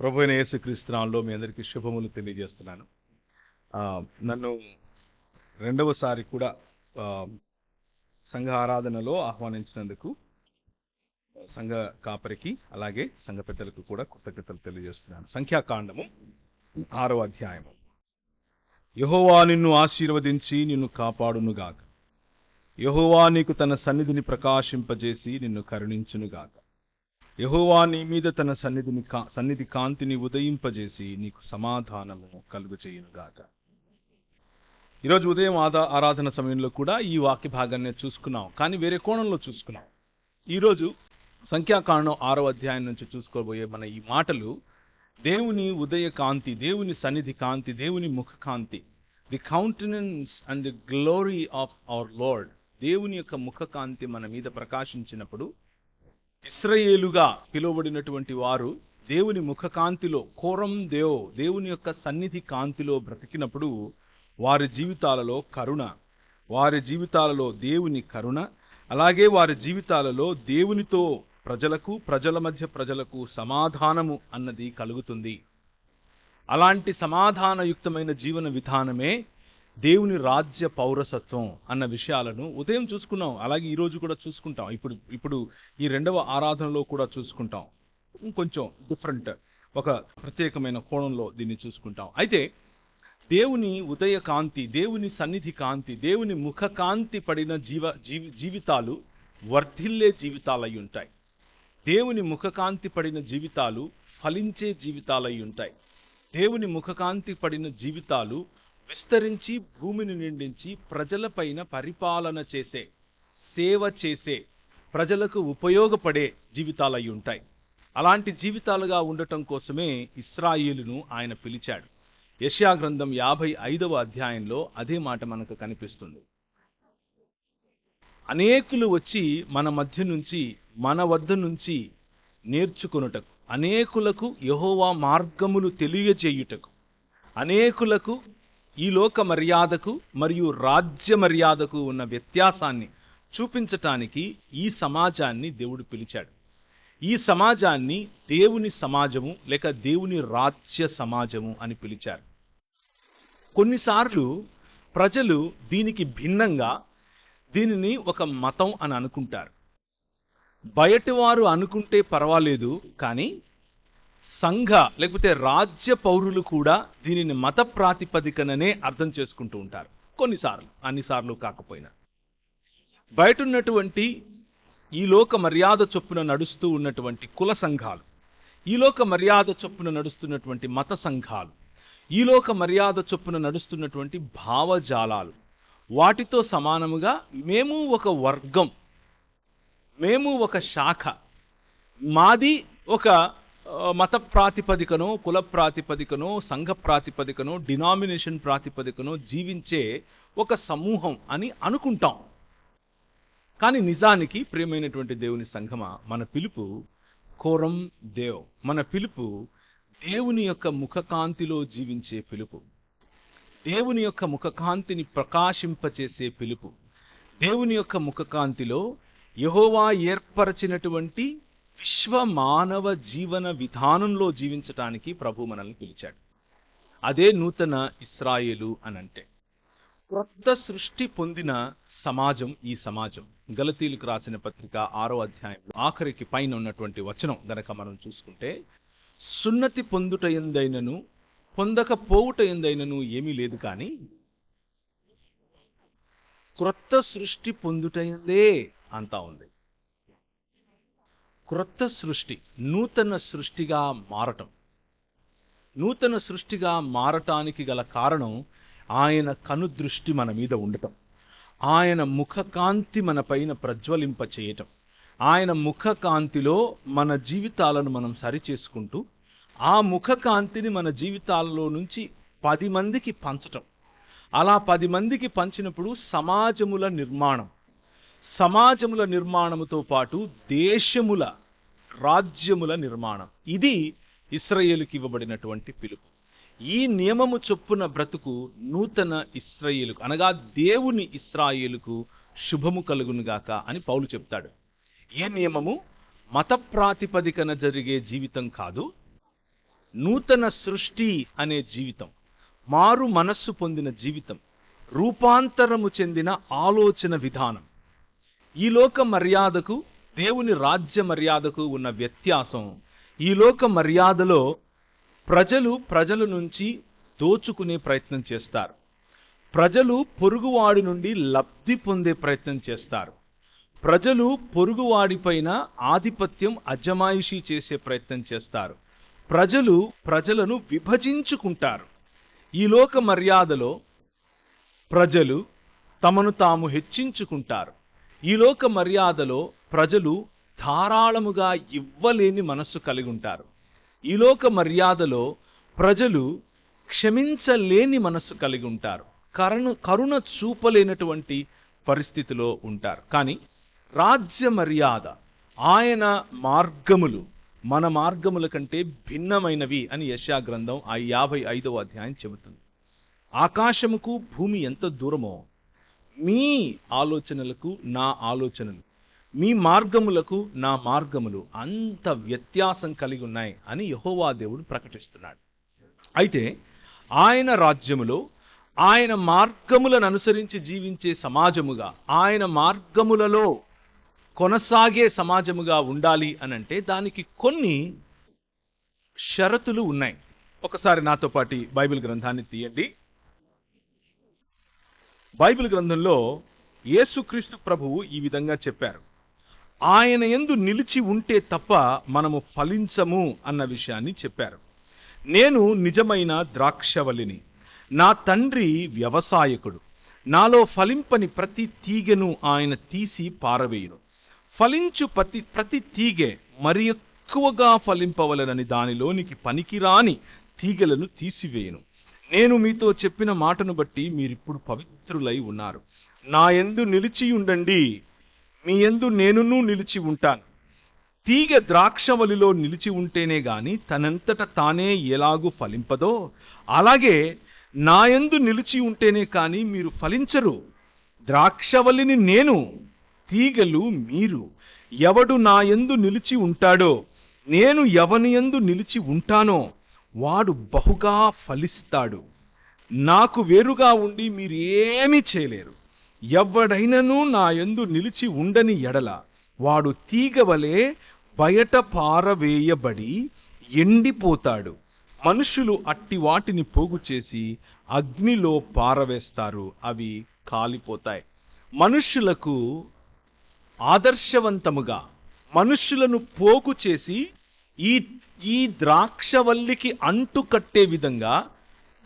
ప్రభువైన యేసుక్రీస్తు నామములో మీ అందరికీ శుభములు తెలియజేస్తున్నాను. నన్ను రెండవసారి కూడా సంఘ ఆరాధనలో ఆహ్వానించినందుకు సంఘ కాపరికి అలాగే సంఘ పెద్దలకు కూడా కృతజ్ఞతలు తెలియజేస్తున్నాను. సంఖ్యాకాండము 6వ అధ్యాయము. యెహోవా నిన్ను ఆశీర్వదించి నిన్ను కాపాడునుగాక. యెహోవా నీకు తన సన్నిధిని ప్రకాశింపజేసి నిన్ను కరుణించునుగాక. యెహోవా నీ మీద తన సన్నిధి కాంతిని ఉదయింపజేసి నీకు సమాధానము కలుగు చేయునుగాక. ఈరోజు ఉదయం ఆరాధన సమయంలో కూడా ఈ వాక్య భాగాన్ని చూసుకున్నాం, కానీ వేరే కోణంలో చూసుకున్నాం. ఈరోజు సంఖ్యాకాండం 6వ అధ్యాయం నుంచి చూసుకోబోయే మన ఈ మాటలు దేవుని ఉదయ కాంతి, దేవుని సన్నిధి కాంతి, దేవుని ముఖ కాంతి, the countenance and the glory of our Lord, దేవుని యొక్క ముఖ కాంతి మన మీద ప్రకాశించినప్పుడు ఇశ్రాయేలుగా పిలువబడినటువంటి వారు దేవుని ముఖ కాంతిలో కోరం దేవుని యొక్క సన్నిధి కాంతిలో బ్రతికినప్పుడు వారి జీవితాలలో కరుణ, వారి జీవితాలలో దేవుని కరుణ, అలాగే వారి జీవితాలలో దేవునితో ప్రజలకు, ప్రజల మధ్య ప్రజలకు సమాధానము అన్నది కలుగుతుంది. అలాంటి సమాధానయుక్తమైన జీవన విధానమే దేవుని రాజ్య పౌరసత్వం అన్న విషయాలను ఉదయం చూసుకున్నాం, అలాగే ఈరోజు కూడా చూసుకుంటాం. ఇప్పుడు ఈ రెండవ ఆరాధనలో కూడా చూసుకుంటాం. కొంచెం డిఫరెంట్, ఒక ప్రత్యేకమైన కోణంలో దీన్ని చూసుకుంటాం. అయితే దేవుని ఉదయ కాంతి, దేవుని సన్నిధి కాంతి, దేవుని ముఖ కాంతి పడిన జీవితాలు వర్ధిల్లే జీవితాలై ఉంటాయి. దేవుని ముఖ కాంతి పడిన జీవితాలు ఫలించే జీవితాలై ఉంటాయి. దేవుని ముఖ కాంతి పడిన జీవితాలు విస్తరించి భూమిని నిండించి ప్రజలపైన పరిపాలన చేసే, సేవ చేసే, ప్రజలకు ఉపయోగపడే జీవితాలై ఉంటాయి. అలాంటి జీవితాలుగా ఉండటం కోసమే ఇశ్రాయేలును ఆయన పిలిచాడు. యెషయా గ్రంథం 55వ అధ్యాయంలో అదే మాట మనకు కనిపిస్తుంది. అనేకులు వచ్చి మన మధ్య నుంచి, మన వద్ద నుంచి నేర్చుకొనుటకు, అనేకులకు యెహోవా మార్గములు తెలియజేయుటకు, అనేకులకు ఈ లోక మర్యాదకు మరియు రాజ్య మర్యాదకు ఉన్న వ్యత్యాసాన్ని చూపించటానికి ఈ సమాజాన్ని దేవుడు పిలిచాడు. ఈ సమాజాన్ని దేవుని సమాజము లేక దేవుని రాజ్య సమాజము అని పిలిచారు. కొన్నిసార్లు ప్రజలు దీనికి భిన్నంగా దీనిని ఒక మతం అని అనుకుంటారు. బయటి వారు అనుకుంటే పర్వాలేదు, కానీ సంఘ లేకపోతే రాజ్య పౌరులు కూడా దీనిని మత ప్రాతిపదికననే అర్థం చేసుకుంటూ ఉంటారు. కొన్నిసార్లు, అన్నిసార్లు కాకపోయినా. బయట ఉన్నటువంటి ఈ లోక మర్యాద చొప్పున నడుస్తూ ఉన్నటువంటి కుల సంఘాలు, ఈ లోక మర్యాద చొప్పున నడుస్తున్నటువంటి మత సంఘాలు, ఈ లోక మర్యాద చొప్పున నడుస్తున్నటువంటి భావజాలాలు, వాటితో సమానముగా మేము ఒక వర్గం, మేము ఒక శాఖ, మాది ఒక మత ప్రాతిపదికనో, కుల ప్రాతిపదికనో, సంఘ ప్రాతిపదికనో, డినామినేషన్ ప్రాతిపదికనో జీవించే ఒక సమూహం అని అనుకుంటాం. కానీ నిజానికి ప్రియమైనటువంటి దేవుని సంఘమా, మన పిలుపు కోరం దేవ్, మన పిలుపు దేవుని యొక్క ముఖకాంతిలో జీవించే పిలుపు, దేవుని యొక్క ముఖకాంతిని ప్రకాశింపచేసే పిలుపు, దేవుని యొక్క ముఖకాంతిలో యెహోవా ఏర్పరచినటువంటి విశ్వ మానవ జీవన విధానంలో జీవించటానికి ప్రభు మనల్ని పిలిచాడు. అదే నూతన ఇశ్రాయేలు అనంటే. క్రొత్త సృష్టి పొందిన సమాజం ఈ సమాజం. గలతీయులకు రాసిన పత్రిక 6వ అధ్యాయంలో ఆఖరికి పైన ఉన్నటువంటి వచనం గనక మనం చూసుకుంటే, సున్నతి పొందుట ఎందైనను పొందకపోవుట ఎందైనను ఏమీ లేదు, కానీ క్రొత్త సృష్టి పొందుట ఎందే అంతా ఉంది. క్రొత్త సృష్టి, నూతన సృష్టిగా మారటం. నూతన సృష్టిగా మారటానికి గల కారణం ఆయన కనుదృష్టి మన మీద ఉండటం, ఆయన ముఖకాంతి మన పైన ప్రజ్వలింప చేయటం, ఆయన ముఖకాంతిలో మన జీవితాలను మనం సరిచేసుకుంటూ ఆ ముఖకాంతిని మన జీవితాలలో నుంచి 10 మందికి పంచటం. అలా 10 మందికి పంచినప్పుడు సమాజముల నిర్మాణం, సమాజముల నిర్మాణముతో పాటు దేశముల, రాజ్యముల నిర్మాణం. ఇది ఇశ్రాయేలుకి ఇవ్వబడినటువంటి పిలుపు. ఈ నియమము చొప్పున బ్రతుకు నూతన ఇశ్రాయేలుకు, అనగా దేవుని ఇశ్రాయేలుకు శుభము కలుగునుగాక అని పౌలు చెప్తాడు. ఏ నియమము? మత ప్రాతిపదికన జరిగే జీవితం కాదు, నూతన సృష్టి అనే జీవితం, మారు మనస్సు పొందిన జీవితం, రూపాంతరము చెందిన ఆలోచన విధానం. ఈ లోక మర్యాదకు దేవుని రాజ్య మర్యాదకు ఉన్న వ్యత్యాసం, ఈ లోక మర్యాదలో ప్రజల నుంచి దోచుకునే ప్రయత్నం చేస్తారు. ప్రజలు పొరుగువాడి నుండి లబ్ధి పొందే ప్రయత్నం చేస్తారు. ప్రజలు పొరుగువాడిపైన ఆధిపత్యం అజమాయిషీ చేసే ప్రయత్నం చేస్తారు. ప్రజలను విభజించుకుంటారు. ఈ లోక మర్యాదలో ప్రజలు తమను తాము హెచ్చించుకుంటారు. ఈ లోక మర్యాదలో ప్రజలు ధారాళముగా ఇవ్వలేని మనస్సు కలిగి ఉంటారు. ఈ లోక మర్యాదలో ప్రజలు క్షమించలేని మనస్సు కలిగి ఉంటారు. కరుణ చూపలేనటువంటి పరిస్థితిలో ఉంటారు. కానీ రాజ్య మర్యాద, ఆయన మార్గములు మన మార్గముల కంటే భిన్నమైనవి అని యెషయా గ్రంథం 55వ అధ్యాయం చెబుతుంది. ఆకాశముకు భూమి ఎంత దూరమో మీ ఆలోచనలకు నా ఆలోచనలు, మీ మార్గములకు నా మార్గములు అంత వ్యత్యాసం కలిగి ఉన్నాయి అని యెహోవా దేవుడు ప్రకటిస్తున్నాడు. అయితే ఆయన రాజ్యములో ఆయన మార్గములను అనుసరించి జీవించే సమాజముగా, ఆయన మార్గములలో కొనసాగే సమాజముగా ఉండాలి అనంటే దానికి కొన్ని షరతులు ఉన్నాయి. ఒకసారి నాతో పాటు బైబిల్ గ్రంథాన్ని తీయండి. బైబిల్ గ్రంథంలో యేసుక్రీస్తు ప్రభువు ఈ విధంగా చెప్పారు. ఆయన యందు నిలిచి ఉంటే తప్ప మనము ఫలించము అన్న విషయాన్ని చెప్పారు. నేను నిజమైన ద్రాక్షవల్లిని, నా తండ్రి వ్యవసాయకుడు. నాలో ఫలింపని ప్రతి తీగెను ఆయన తీసి పారవేయును. ఫలించు ప్రతి తీగె మరి ఎక్కువగా ఫలింపవలనని దానిలోనికి పనికిరాని తీగెలను తీసివేయును. నేను మీతో చెప్పిన మాటను బట్టి మీరిప్పుడు పవిత్రులై ఉన్నారు. నా యందు నిలిచి ఉండండి, మీ యందు నేనును నిలిచి ఉంటాను. తీగ ద్రాక్షవల్లిలో నిలిచి ఉంటేనే గాని తనంతట తానే ఎలాగూ ఫలింపదో, అలాగే నా యందు నిలిచి ఉంటేనే కానీ మీరు ఫలించరు. ద్రాక్షవల్లిని నేను, తీగలు మీరు. ఎవడు నా యందు నిలిచి ఉంటాడో, నేను ఎవని యందు నిలిచి ఉంటానో వాడు బహుగా ఫలిస్తాడు. నాకు వేరుగా ఉండి మీరు ఏమీ చేయలేరు. ఎవడైనను నా యందు నిలిచి ఉండని ఎడల వాడు తీగవలే బయట పారవేయబడి ఎండిపోతాడు. మనుషులు అట్టి వాటిని పోగు చేసి అగ్నిలో పారవేస్తారు, అవి కాలిపోతాయి. మనుషులకు ఆదర్శవంతముగా మనుషులను పోగు చేసి ఈ ద్రాక్షవల్లికి అంటు కట్టే విధంగా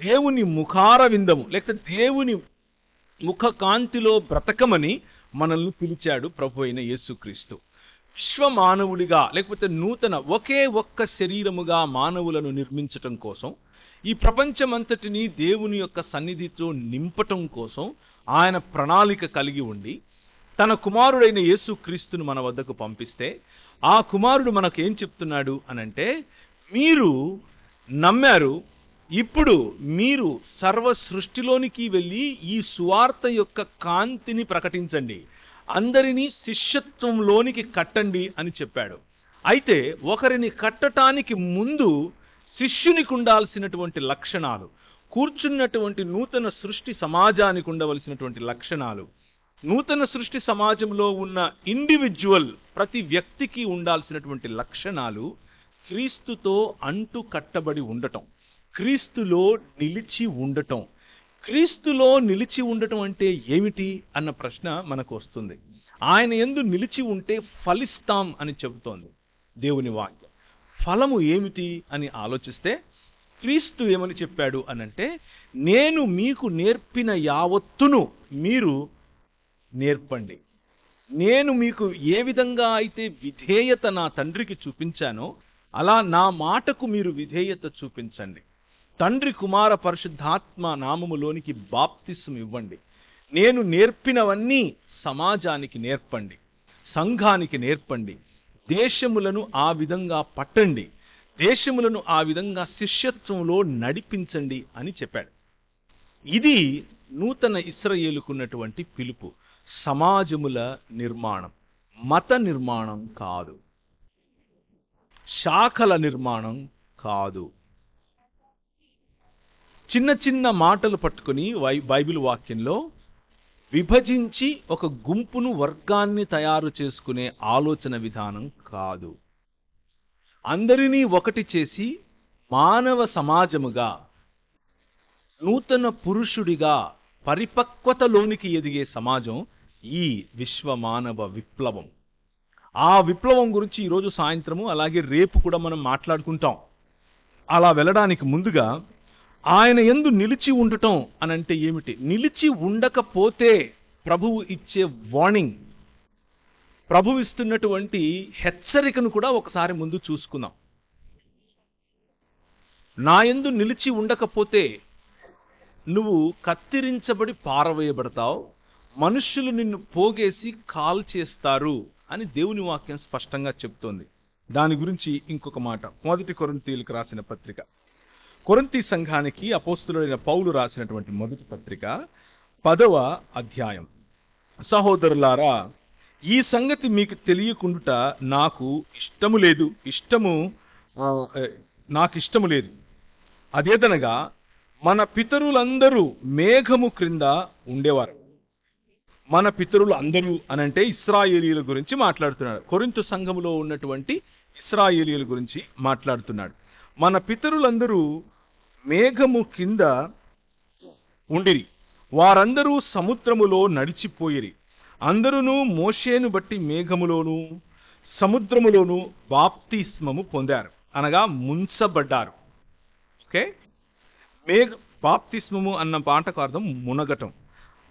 దేవుని ముఖారవిందము లేకపోతే దేవుని ముఖ కాంతిలో బ్రతకమని మనల్ని పిలిచాడు ప్రభు అయిన యేసుక్రీస్తు. విశ్వమానవుడిగా లేకపోతే ఒకే ఒక్క శరీరముగా మానవులను నిర్మించటం కోసం, ఈ ప్రపంచమంతటిని దేవుని యొక్క సన్నిధితో నింపటం కోసం ఆయన ప్రణాళిక కలిగి ఉండి తన కుమారుడైన యేసుక్రీస్తును మన వద్దకు పంపిస్తే, ఆ కుమారుడు మనకేం చెప్తున్నాడు అనంటే, మీరు నమ్మారు, ఇప్పుడు మీరు సర్వ సృష్టిలోనికి వెళ్ళి ఈ సువార్త యొక్క కాంతిని ప్రకటించండి, అందరినీ శిష్యత్వంలోనికి కట్టండి అని చెప్పాడు. అయితే ఒకరిని కట్టటానికి ముందు శిష్యునికి ఉండాల్సినటువంటి లక్షణాలు, కూర్చున్నటువంటి నూతన సృష్టి సమాజానికి ఉండవలసినటువంటి లక్షణాలు, నూతన సృష్టి సమాజంలో ఉన్న ఇండివిజువల్ ప్రతి వ్యక్తికి ఉండాల్సినటువంటి లక్షణాలు క్రీస్తుతో అంటు కట్టబడి ఉండటం, క్రీస్తులో నిలిచి ఉండటం. క్రీస్తులో నిలిచి ఉండటం అంటే ఏమిటి అన్న ప్రశ్న మనకు వస్తుంది. ఆయన యందు నిలిచి ఉంటే ఫలిస్తాం అని చెబుతోంది దేవుని వాక్యం. ఫలము ఏమిటి అని ఆలోచిస్తే క్రీస్తు ఏమని చెప్పాడు అనంటే, నేను మీకు నేర్పిన యావత్తును మీరు నేర్పండి. నేను మీకు ఏ విధంగా అయితే విధేయత నా తండ్రికి చూపించానో అలా నా మాటకు మీరు విధేయత చూపించండి. తండ్రి కుమార పరిశుద్ధాత్మ నామములోనికి బాప్తిస్మం ఇవ్వండి. నేను నేర్పినవన్నీ సమాజానికి నేర్పండి, సంఘానికి నేర్పండి. దేశములను ఆ విధంగా పట్టండి, దేశములను ఆ విధంగా శిష్యత్వంలో నడిపించండి అని చెప్పాడు. ఇది నూతన ఇశ్రాయేలుకున్నటువంటి పిలుపు. సమాజముల నిర్మాణం, మత నిర్మాణం కాదు, శాఖల నిర్మాణం కాదు, చిన్న చిన్న మాటలు పట్టుకొని బైబిల్ వాక్యంలో విభజించి ఒక గుంపును వర్గాన్ని తయారు చేసుకునే ఆలోచన విధానం కాదు. అందరినీ ఒకటి చేసి మానవ సమాజముగా, నూతన పురుషుడిగా పరిపక్వతలోనికి ఎదిగే సమాజం ఈ విశ్వ మానవ విప్లవం. ఆ విప్లవం గురించి ఈరోజు సాయంత్రము అలాగే రేపు కూడా మనం మాట్లాడుకుంటాం. అలా వెళ్ళడానికి ముందుగా ఆయన యందు నిలిచి ఉండటం అనంటే ఏమిటి? నిలిచి ఉండకపోతే ప్రభువు ఇచ్చే వార్నింగ్, ప్రభువు ఇస్తున్నటువంటి హెచ్చరికను కూడా ఒకసారి ముందు చూసుకుందాం. నా యందు నిలిచి ఉండకపోతే నువ్వు కత్తిరించబడి పారవేయబడతావు, మనుష్యులు నిన్ను పోగేసి కాల్ చేస్తారు అని దేవుని వాక్యం స్పష్టంగా చెప్తోంది. దాని గురించి ఇంకొక మాట. 1 కొరింథీయులకు రాసిన పత్రిక, కొరింథీ సంఘానికి అపోస్తులుడైన పౌలు రాసినటువంటి మొదటి పత్రిక 10వ అధ్యాయం. సహోదరులారా, ఈ సంగతి మీకు తెలియకుండుట నాకు ఇష్టము లేదు. అదేదనగా మన పితరులందరూ మేఘము క్రింద ఉండేవారు. మన పితరులు అందరూ అనంటే ఇశ్రాయేలీయుల గురించి మాట్లాడుతున్నాడు. కొరింథు సంఘములో ఉన్నటువంటి ఇశ్రాయేలీయుల గురించి మాట్లాడుతున్నాడు. మన పితరులందరూ మేఘము కింద ఉండిరి, వారందరూ సముద్రములో నడిచిపోయిరి. అందరూ మోషేను బట్టి మేఘములోను సముద్రములోను బాప్తిస్మము పొందారు, అనగా ముంచబడ్డారు. ఓకే, బాప్తిస్మము అన్న పాటకు అర్థం మునగటం.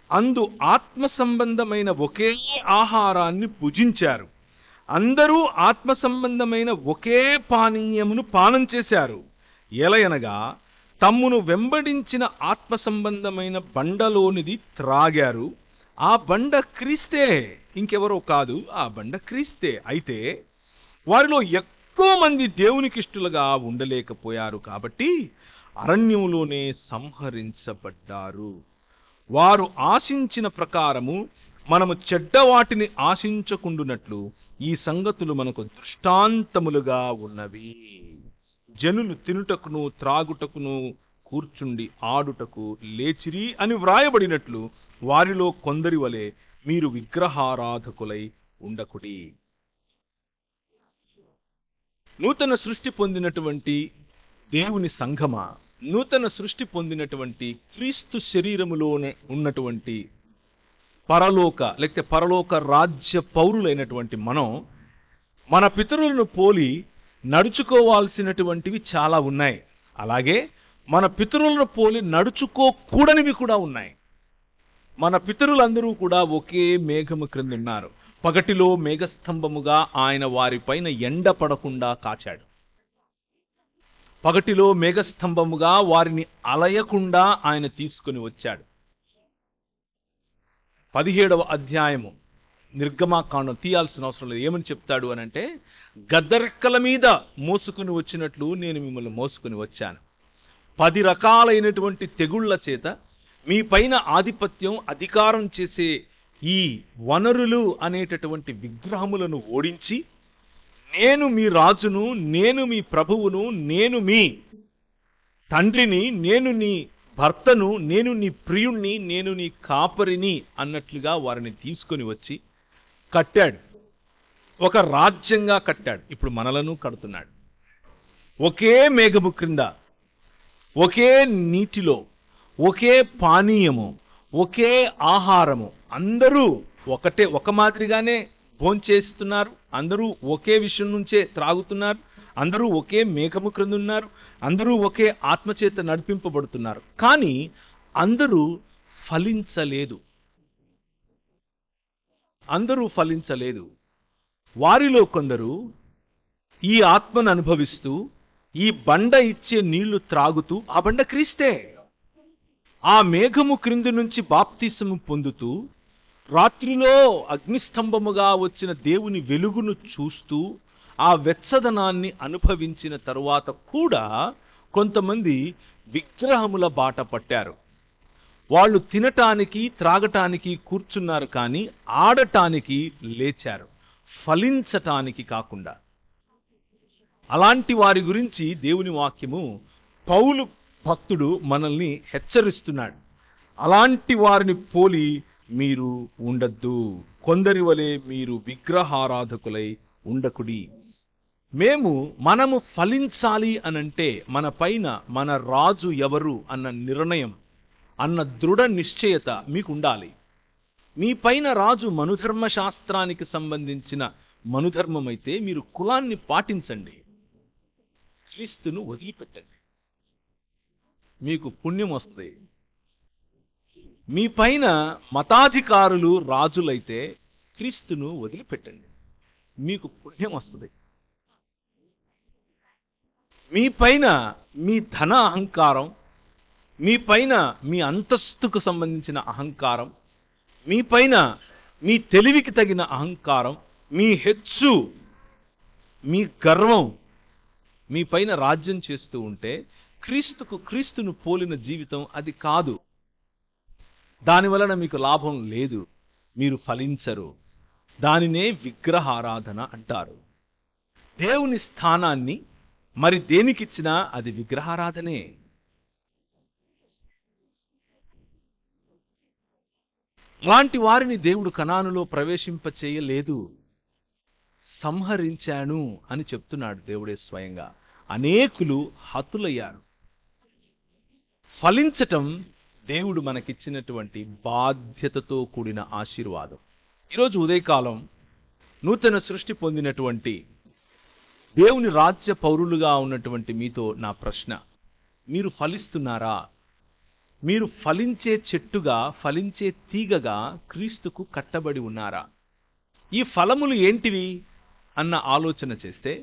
అందు ఆత్మ సంబంధమైన ఒకే ఆహారాన్ని భుజించారు. అందరూ ఆత్మ సంబంధమైన ఒకే పానీయమును పానం చేశారు. ఎలయనగా తమ్మును వెంబడించిన ఆత్మ సంబంధమైన బండలోనిది త్రాగారు. ఆ బండ క్రీస్తే, ఇంకెవరో కాదు, ఆ బండ క్రీస్తే. అయితే వారిలో ఎక్కువ మంది దేవునికి ఇష్టలుగా ఉండలేకపోయారు కాబట్టి అరణ్యములోనే సంహరించబడ్డారు. వారు ఆశించిన ప్రకారము మనము చెడ్డవాటిని ఆశించకుండునట్లు ఈ సంగతులు మనకు దృష్టాంతములుగా ఉన్నవి. జనులు తినుటకును త్రాగుటకును కూర్చుండి ఆడుటకు లేచిరి అని వ్రాయబడినట్లు వారిలో కొందరి వలె మీరు విగ్రహారాధకులై ఉండకుడి. నూతన సృష్టి పొందినటువంటి దేవుని సంఘమా, నూతన సృష్టి పొందినటువంటి క్రీస్తు శరీరములోనే ఉన్నటువంటి పరలోక రాజ్య పౌరులైనటువంటి మనం మన పితరులను పోలి నడుచుకోవాల్సినటువంటివి చాలా ఉన్నాయి. అలాగే మన పితరులను పోలి నడుచుకోకూడనివి కూడా ఉన్నాయి. మన పితరులందరూ కూడా ఒకే మేఘము క్రింద ఉన్నారు. పగటిలో మేఘస్తంభముగా ఆయన వారిపైన ఎండ పడకుండా కాచాడు. పగటిలో మేఘస్తంభముగా వారిని అలయకుండా ఆయన తీసుకుని వచ్చాడు. 17వ అధ్యాయము నిర్గమాకాండం తీయాల్సిన అవసరం లేదు. ఏమని చెప్తాడు అనంటే, గద్దరెక్కల మీద మోసుకుని వచ్చినట్లు నేను మిమ్మల్ని మోసుకుని వచ్చాను. 10 రకాలైనటువంటి తెగుళ్ల చేత మీ పైన ఆధిపత్యం అధికారం చేసే ఈ వనరులు అనేటటువంటి విగ్రహములను ఓడించి, నేను మీ రాజును, నేను మీ ప్రభువును, నేను మీ తండ్రిని, నేను నీ భర్తను, నేను నీ ప్రియుణ్ణి, నేను నీ కాపరిని అన్నట్లుగా వారిని తీసుకొని వచ్చి కట్టాడు. ఒక రాజ్యంగా కట్టాడు. ఇప్పుడు మనలను కడుతున్నాడు. ఒకే మేఘము క్రింద, ఒకే నీటిలో, ఒకే పానీయము, ఒకే ఆహారము, అందరూ ఒక మాదిరిగానే భోంచేస్తున్నారు. అందరూ ఒకే విషయం నుంచే త్రాగుతున్నారు. అందరూ ఒకే మేఘము క్రింద ఉన్నారు. అందరూ ఒకే ఆత్మచేత నడిపింపబడుతున్నారు. కానీ అందరూ ఫలించలేదు. వారిలో కొందరు ఈ ఆత్మను అనుభవిస్తూ, ఈ బండ ఇచ్చే నీళ్లు త్రాగుతూ, ఆ బండ క్రీస్తే, ఆ మేఘము క్రింది నుంచి బాప్తిసము పొందుతూ, రాత్రిలో అగ్నిస్తంభముగా వచ్చిన దేవుని వెలుగును చూస్తూ ఆ వెచ్చదనాన్ని అనుభవించిన తరువాత కూడా కొంతమంది విగ్రహముల బాట పట్టారు. వాళ్ళు తినటానికి త్రాగటానికి కూర్చున్నారు, కానీ ఆడటానికి లేచారు, ఫలించటానికి కాకుండా. అలాంటి వారి గురించి దేవుని వాక్యము పౌలు భక్తుడు మనల్ని హెచ్చరిస్తున్నాడు. అలాంటి వారిని పోలి మీరు ఉండద్దు, కొందరి వలె మీరు విగ్రహారాధకులై ఉండకుడి. మనము ఫలించాలి అనంటే మన పైన మన రాజు ఎవరు అన్న నిర్ణయం, అన్న దృఢ నిశ్చయత మీకు ఉండాలి. మీ పైన రాజు మనుధర్మ శాస్త్రానికి సంబంధించిన మనుధర్మం అయితే మీరు కులాన్ని పాటించండి, క్రీస్తును వదిలిపెట్టండి, మీకు పుణ్యం వస్తుంది. మీ పైన మతాధికారులు రాజులైతే క్రీస్తును వదిలిపెట్టండి, మీకు పుణ్యం వస్తుంది. మీ పైన మీ ధన అహంకారం, మీ పైన మీ అంతస్తుకు సంబంధించిన అహంకారం, మీ పైన మీ తెలివికి తగిన అహంకారం, మీ హెచ్చు, మీ గర్వం మీ పైన రాజ్యం చేస్తూ ఉంటే క్రీస్తును పోలిన జీవితం అది కాదు. దానివలన మీకు లాభం లేదు, మీరు ఫలించరు. దానినే విగ్రహారాధన అంటారు. దేవుని స్థానాన్ని మరి దేనికిచ్చినా అది విగ్రహారాధనే. అలాంటి వారిని దేవుడు కనానులో ప్రవేశింపచేయలేదు, సంహరించాను అని చెప్తున్నాడు దేవుడే స్వయంగా. అనేకులు హతులయ్యారు. ఫలించటం దేవుడు మనకిచ్చినటువంటి బాధ్యతతో కూడిన ఆశీర్వాదం. ఈరోజు ఉదయకాలం నూతన సృష్టి పొందినటువంటి దేవుని రాజ్య పౌరులుగా ఉన్నటువంటి మీతో నా ప్రశ్న, మీరు ఫలిస్తున్నారా? మీరు ఫలించే చెట్టుగా, ఫలించే తీగగా క్రీస్తుకు కట్టబడి ఉన్నారా? ఈ ఫలములు ఏంటివి అన్న ఆలోచన చేస్తే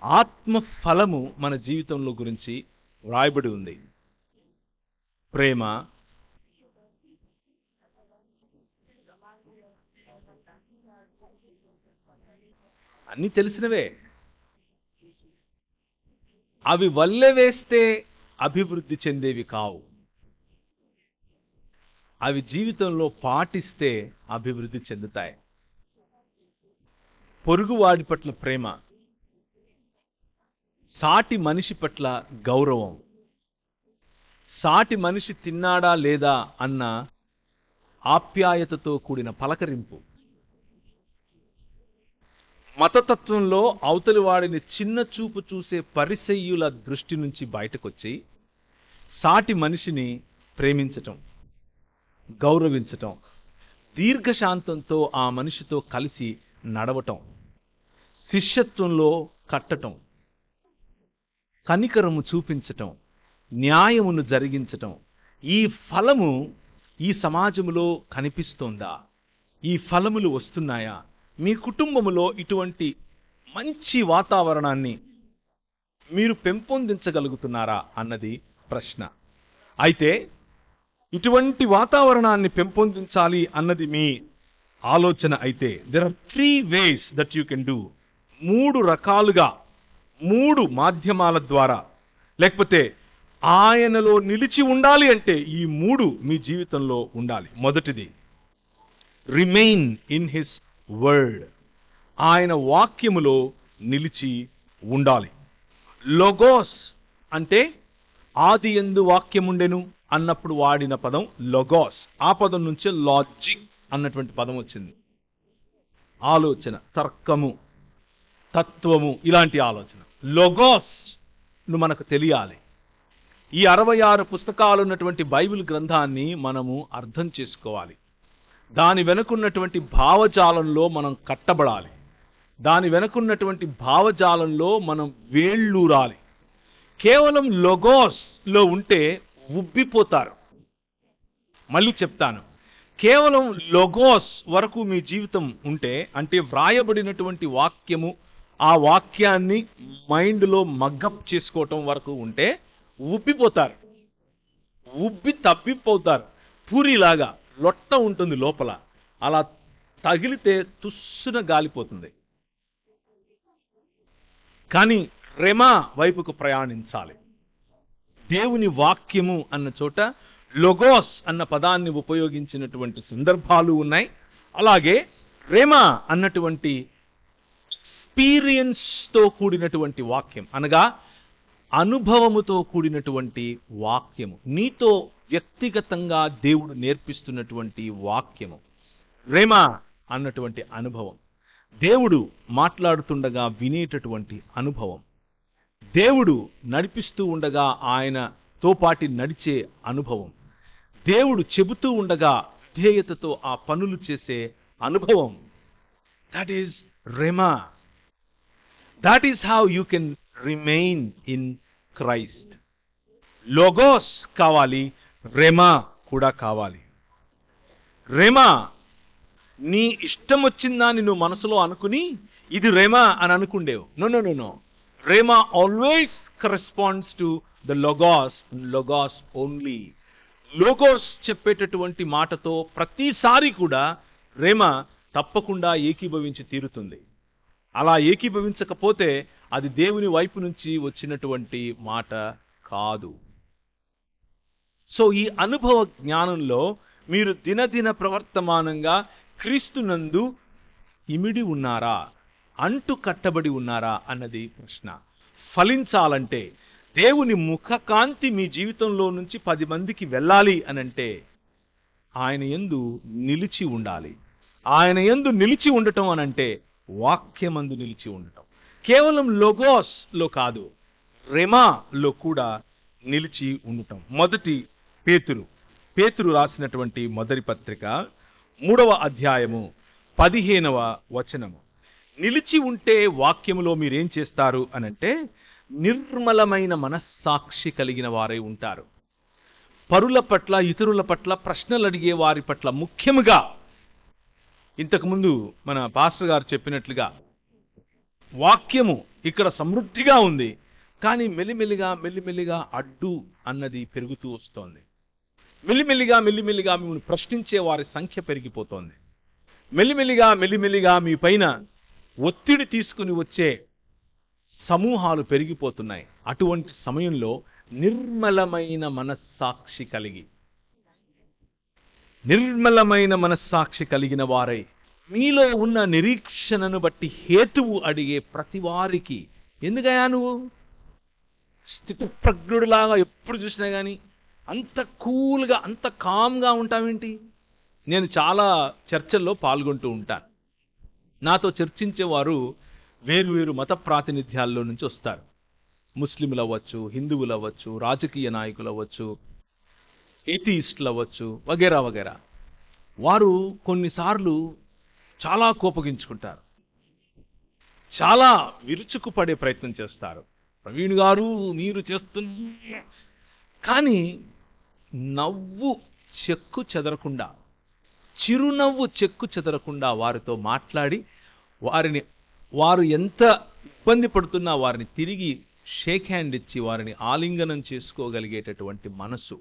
ఆత్మ ఫలము మన జీవితంలో గురించి వ్రాయబడి ఉంది. ప్రేమ, అన్నీ తెలిసినవే. అవి వల్లె వేస్తే అభివృద్ధి చెందేవి కావు, అవి జీవితంలో పాటిస్తే అభివృద్ధి చెందుతాయి. పొరుగువాడి పట్ల ప్రేమ, సాటి మనిషి పట్ల గౌరవం, సాటి మనిషి తిన్నాడా లేదా అన్న ఆప్యాయతతో కూడిన పలకరింపు, మతతత్వంలో అవతలి వాడిని చిన్న చూపు చూసే పరిసయ్యుల దృష్టి నుంచి బయటకొచ్చి సాటి మనిషిని ప్రేమించటం, గౌరవించటం, దీర్ఘశాంతంతో ఆ మనిషితో కలిసి నడవటం, శిష్యత్వంలో కట్టటం, కనికరము చూపించటం, న్యాయమును జరిగించటం. ఈ ఫలము ఈ సమాజంలో కనిపిస్తోందా? ఈ ఫలములు వస్తున్నాయా? మీ కుటుంబములో ఇటువంటి మంచి వాతావరణాన్ని మీరు పెంపొందించగలుగుతున్నారా అన్నది ప్రశ్న. అయితే ఇటువంటి వాతావరణాన్ని పెంపొందించాలి అన్నది మీ ఆలోచన అయితే there are 3 ways that you can do. 3 రకాలుగా, 3 మాధ్యమాల ద్వారా, లేకపోతే ఆయనలో నిలిచి ఉండాలి అంటే ఈ 3 మీ జీవితంలో ఉండాలి. మొదటిది, రిమైన్ ఇన్ హిస్ వర్డ్. ఆయన వాక్యములో నిలిచి ఉండాలి. లోగోస్ అంటే ఆది యందు వాక్యముండెను అన్నప్పుడు వాడిన పదం లోగోస్. ఆ పదం నుంచే లాజిక్ అన్నటువంటి పదం వచ్చింది. ఆలోచన, తర్కము, తత్వము, ఇలాంటి ఆలోచన. లోగోస్ ను మనకు తెలియాలి. ఈ 66 పుస్తకాలు ఉన్నటువంటి బైబిల్ గ్రంథాన్ని మనము అర్థం చేసుకోవాలి. దాని వెనుకున్నటువంటి భావజాలంలో మనం కట్టబడాలి. దాని వెనుకున్నటువంటి భావజాలంలో మనం వేళ్ళూరాలి. కేవలం లోగోస్ లో ఉంటే ఉబ్బిపోతారు. మళ్ళీ చెప్తాను, కేవలం లోగోస్ వరకు మీ జీవితం ఉంటే, అంటే వ్రాయబడినటువంటి వాక్యము, ఆ వాక్యాన్ని మైండ్లో మగ్గప్ చేసుకోవటం వరకు ఉంటే ఉబ్బిపోతారు, ఉబ్బి తబ్బిపోతారు. పూరిలాగా లొట్ట ఉంటుంది లోపల, అలా తగిలితే తుస్సున గాలిపోతుంది. కానీ రెమా వైపుకు ప్రయాణించాలి. దేవుని వాక్యము అన్న చోట లోగోస్ అన్న పదాన్ని ఉపయోగించినటువంటి సందర్భాలు ఉన్నాయి. అలాగే రెమా అన్నటువంటి ఎక్స్పీరియన్స్తో కూడినటువంటి వాక్యం, అనగా అనుభవముతో కూడినటువంటి వాక్యము, నీతో వ్యక్తిగతంగా దేవుడు నేర్పిస్తున్నటువంటి వాక్యము. రేమా అన్నటువంటి అనుభవం, దేవుడు మాట్లాడుతుండగా వినేటటువంటి అనుభవం, దేవుడు నడిపిస్తూ ఉండగా ఆయనతో పాటి నడిచే అనుభవం, దేవుడు చెబుతూ ఉండగా ధ్యేయతతో ఆ పనులు చేసే అనుభవం. That is rhema. That is how you can remain in Christ. Logos కావాలి, రేమా కూడా కావాలి. రేమా నీ ఇష్టం వచ్చిందాన్ని నువ్వు మనసులో అనుకుని ఇది రేమా అని అనుకుండేవు. No no no no. Rhema always corresponds to the logos, logos only. Logos చెప్పేటటువంటి మాటతో ప్రతిసారి కూడా రేమా తప్పకుండా ఏకీభవించి తీరుతుంది. అలా ఏకీభవించకపోతే అది దేవుని వైపు నుంచి వచ్చినటువంటి మాట కాదు. సో ఈ అనుభవ జ్ఞానంలో మీరు దినదిన ప్రవర్తమానంగా క్రీస్తునందు ఇమిడి ఉన్నారా, అంటు కట్టబడి ఉన్నారా అన్నది ప్రశ్న. ఫలించాలంటే, దేవుని ముఖకాంతి మీ జీవితంలో నుంచి 10 మందికి వెళ్ళాలి అనంటే ఆయన యందు నిలిచి ఉండాలి. ఆయన యందు నిలిచి ఉండటం అనంటే వాక్యమందు నిలిచి ఉండటం. కేవలం లోగోస్లో కాదు, రెమాలో కూడా నిలిచి ఉండటం. మొదటి పేతురు రాసినటువంటి మొదటి పత్రిక 3వ అధ్యాయము 15వ వచనము. నిలిచి ఉంటే వాక్యములో మీరేం చేస్తారు అనంటే నిర్మలమైన మనస్సాక్షి కలిగిన వారై ఉంటారు. పరుల పట్ల, ఇతరుల పట్ల ప్రశ్నలు అడిగే వారి పట్ల, ముఖ్యముగా ఇంతకుముందు మన పాస్టర్ గారు చెప్పినట్లుగా వాక్యము ఇక్కడ సమృద్ధిగా ఉంది, కానీ మెల్లిమెల్లిగా అడ్డు అన్నది పెరుగుతూ వస్తోంది. మెల్లిమెల్లిగా మిమ్మల్ని ప్రశ్నించే వారి సంఖ్య పెరిగిపోతోంది. మెల్లిమెల్లిగా మీ పైన ఒత్తిడి తీసుకుని వచ్చే సమూహాలు పెరిగిపోతున్నాయి. అటువంటి సమయంలో నిర్మలమైన మనస్సాక్షి కలిగిన వారై మీలో ఉన్న నిరీక్షణను బట్టి హేతువు అడిగే ప్రతి వారికి, ఎందుకయ్యా నువ్వు స్థితప్రజ్ఞుడిలాగా ఎప్పుడు చూసినా కానీ అంత కూల్గా, అంత కామ్గా ఉంటావేంటి? నేను చాలా చర్చల్లో పాల్గొంటూ ఉంటాను. నాతో చర్చించేవారు వేరు మత ప్రాతినిధ్యాల్లో నుంచి వస్తారు. ముస్లింలు అవ్వచ్చు, హిందువులు అవ్వచ్చు, రాజకీయ నాయకులు అవ్వచ్చు, ఎథీయిస్టులు అవ్వచ్చు, వగేరా వగేరా. వారు కొన్నిసార్లు చాలా కోపగించుకుంటారు, చాలా విరుచుకుపడే ప్రయత్నం చేస్తారు. ప్రవీణ్ గారు మీరు చేస్తున్న, కానీ నవ్వు చెక్కు చెదరకుండా, చిరునవ్వు చెక్కు చెదరకుండా వారితో మాట్లాడి వారు ఎంత ఇబ్బంది పడుతున్నా వారిని తిరిగి షేక్ హ్యాండ్ ఇచ్చి వారిని ఆలింగనం చేసుకోగలిగేటటువంటి మనసు,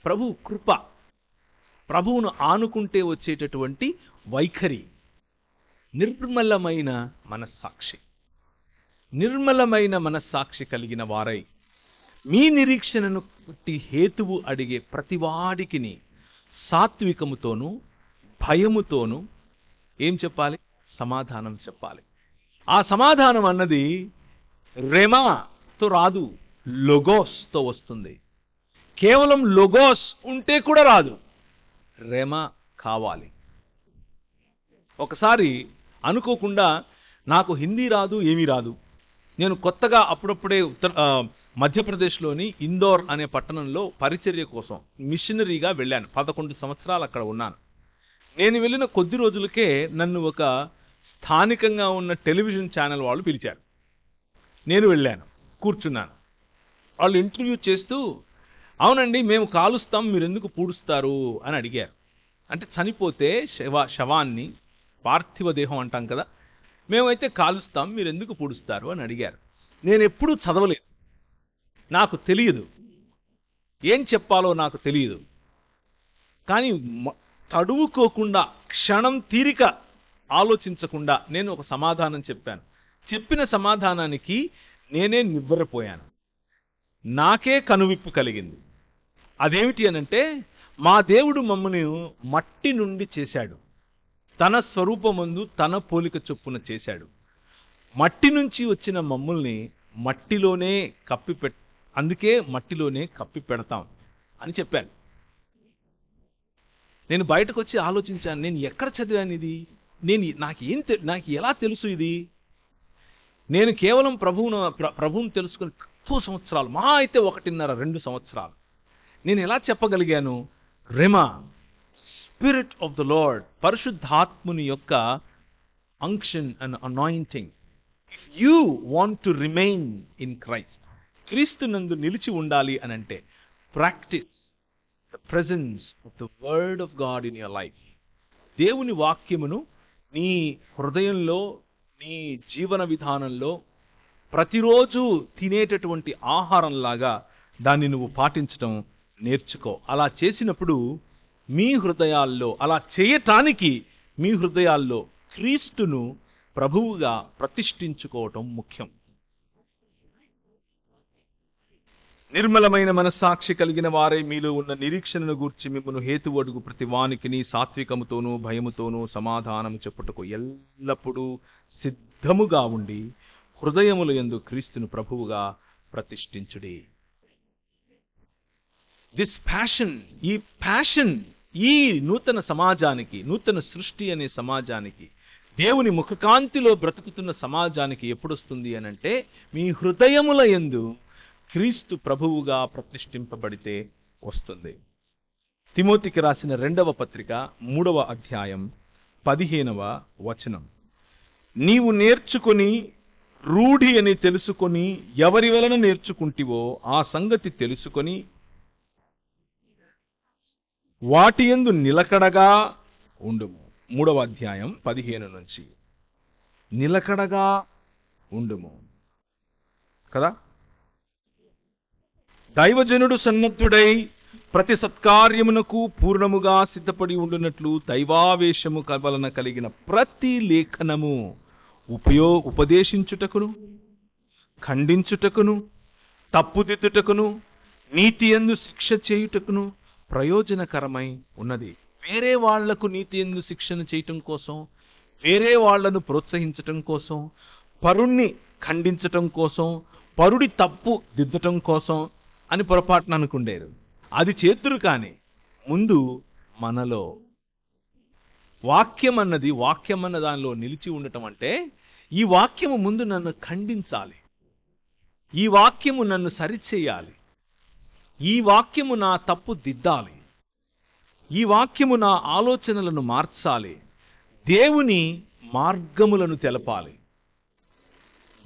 ప్రభు కృప, ప్రభువును ఆనుకుంటే వచ్చేటటువంటి వైఖరి, నిర్మలమైన మనస్సాక్షి కలిగిన వారై మీ నిరీక్షణను బట్టి హేతువు అడిగే ప్రతివాడికిని సాత్వికముతోనూ భయముతోనూ ఏం చెప్పాలి? సమాధానం చెప్పాలి. ఆ సమాధానం అన్నది రెమాతో రాదు, లోగోస్తో వస్తుంది. కేవలం లోగోస్ ఉంటే కూడా రాదు, రెమా కావాలి. ఒకసారి అనుకోకుండా నాకు హిందీ రాదు, ఏమీ రాదు. నేను కొత్తగా అప్పుడప్పుడే మధ్యప్రదేశ్లోని ఇందోర్ అనే పట్టణంలో పరిచర్య కోసం మిషనరీగా వెళ్ళాను. 11 సంవత్సరాలు అక్కడ ఉన్నాను. నేను వెళ్ళిన కొద్ది రోజులకే నన్ను ఒక స్థానికంగా ఉన్న టెలివిజన్ ఛానల్ వాళ్ళు పిలిచారు. నేను వెళ్ళాను, కూర్చున్నాను. వాళ్ళు ఇంటర్వ్యూ చేస్తూ, అవునండి మేము కాలుస్తాం, మీరు ఎందుకు పూడుస్తారు అని అడిగారు. అంటే చనిపోతే శవాన్ని, పార్థివ దేహం అంటాం కదా, మేమైతే కాలుస్తాం, మీరు ఎందుకు పూడుస్తారు అని అడిగారు. నేను ఎప్పుడూ చదవలేదు, నాకు తెలియదు, ఏం చెప్పాలో నాకు తెలియదు. కానీ తడువుకోకుండా, క్షణం తీరిక ఆలోచించకుండా నేను ఒక సమాధానం చెప్పాను. చెప్పిన సమాధానానికి నేనే నివ్వెరపోయాను. నాకే కనువిప్పు కలిగింది. అదేమిటి అనంటే, మా దేవుడు మమ్మల్ని మట్టి నుండి చేశాడు, తన స్వరూపమందు తన పోలిక చొప్పున చేశాడు. మట్టి నుంచి వచ్చిన మమ్మల్ని మట్టిలోనే అందుకే మట్టిలోనే కప్పి పెడతాం అని చెప్పాను. నేను బయటకు వచ్చి ఆలోచించాను, నేను ఎక్కడ చదివాను ఇది, నాకు ఎలా తెలుసు ఇది? నేను కేవలం ప్రభువును తెలుసుకుని తక్కువ సంవత్సరాలు, మహా అయితే 1.5-2 సంవత్సరాలు. నేను ఎలా చెప్పగలిగాను? Rhema, spirit of the Lord, పరిశుద్ధాత్ముని యొక్క unction and anointing. If you want to remain in Christ, క్రీస్తునందు నిలిచి ఉండాలి అని అంటే, practice the presence of the word of God in your life. దేవుని వాక్యమును నీ హృదయంలో, నీ జీవన విధానంలో ప్రతిరోజు తినేటటువంటి ఆహారంలాగా దాన్ని నువ్వు పాటించడం నేర్చుకో. అలా చేసినప్పుడు మీ హృదయాల్లో, అలా చేయటానికి మీ హృదయాల్లో క్రీస్తును ప్రభువుగా ప్రతిష్ఠించుకోవటం ముఖ్యం. నిర్మలమైన మనస్సాక్షి కలిగిన వారే మీలో ఉన్న నిరీక్షణను గూర్చి మిమ్మల్ని హేతువడుగు ప్రతి వానికిని సాత్వికముతోనూ భయముతోనూ సమాధానము చెప్పుటకు ఎల్లప్పుడూ సిద్ధముగా ఉండి హృదయముల యందు క్రీస్తును ప్రభువుగా ప్రతిష్ఠించుడి. దిస్ ప్యాషన్ ఈ నూతన సమాజానికి, నూతన సృష్టి అనే సమాజానికి, దేవుని ముఖకాంతిలో బ్రతుకుతున్న సమాజానికి ఎప్పుడొస్తుంది అనంటే, మీ హృదయముల యందు క్రీస్తు ప్రభువుగా ప్రతిష్ఠింపబడితే వస్తుంది. తిమోతికి రాసిన 2వ పత్రిక 3వ అధ్యాయం 15వ వచనం. నీవు నేర్చుకొని రూఢి అని తెలుసుకొని ఎవరి వలన నేర్చుకుంటివో ఆ సంగతి తెలుసుకొని వాటి యందు నిలకడగా ఉండుము. 3వ అధ్యాయం 15 నుంచి. నిలకడగా ఉండుము కదా. దైవజనుడు సన్నద్ధుడై ప్రతి సత్కార్యమునకు పూర్ణముగా సిద్ధపడి ఉండునట్లు దైవావేశము వలన కలిగిన ప్రతి లేఖనము ఉపదేశించుటకును, ఖండించుటకును, తప్పుదిద్దుటకును, నీతి యందు శిక్ష చేయుటకును ప్రయోజనకరమై ఉన్నది. వేరే వాళ్లకు నీతి యందు శిక్షణ చేయటం కోసం, వేరే వాళ్లను ప్రోత్సహించటం కోసం, పరుణ్ణి ఖండించటం కోసం, పరుడి తప్పు దిద్దటం కోసం అని పొరపాటున అనుకుండేరు. అది చేతురు. కానీ ముందు మనలో వాక్యం అన్న దానిలో నిలిచి ఉండటం అంటే, ఈ వాక్యము ముందు నన్ను ఖండించాలి, ఈ వాక్యము నన్ను సరిచేయాలి, ఈ వాక్యము నా తప్పు దిద్దాలి, ఈ వాక్యము నా ఆలోచనలను మార్చాలి, దేవుని మార్గములను తెలపాలి.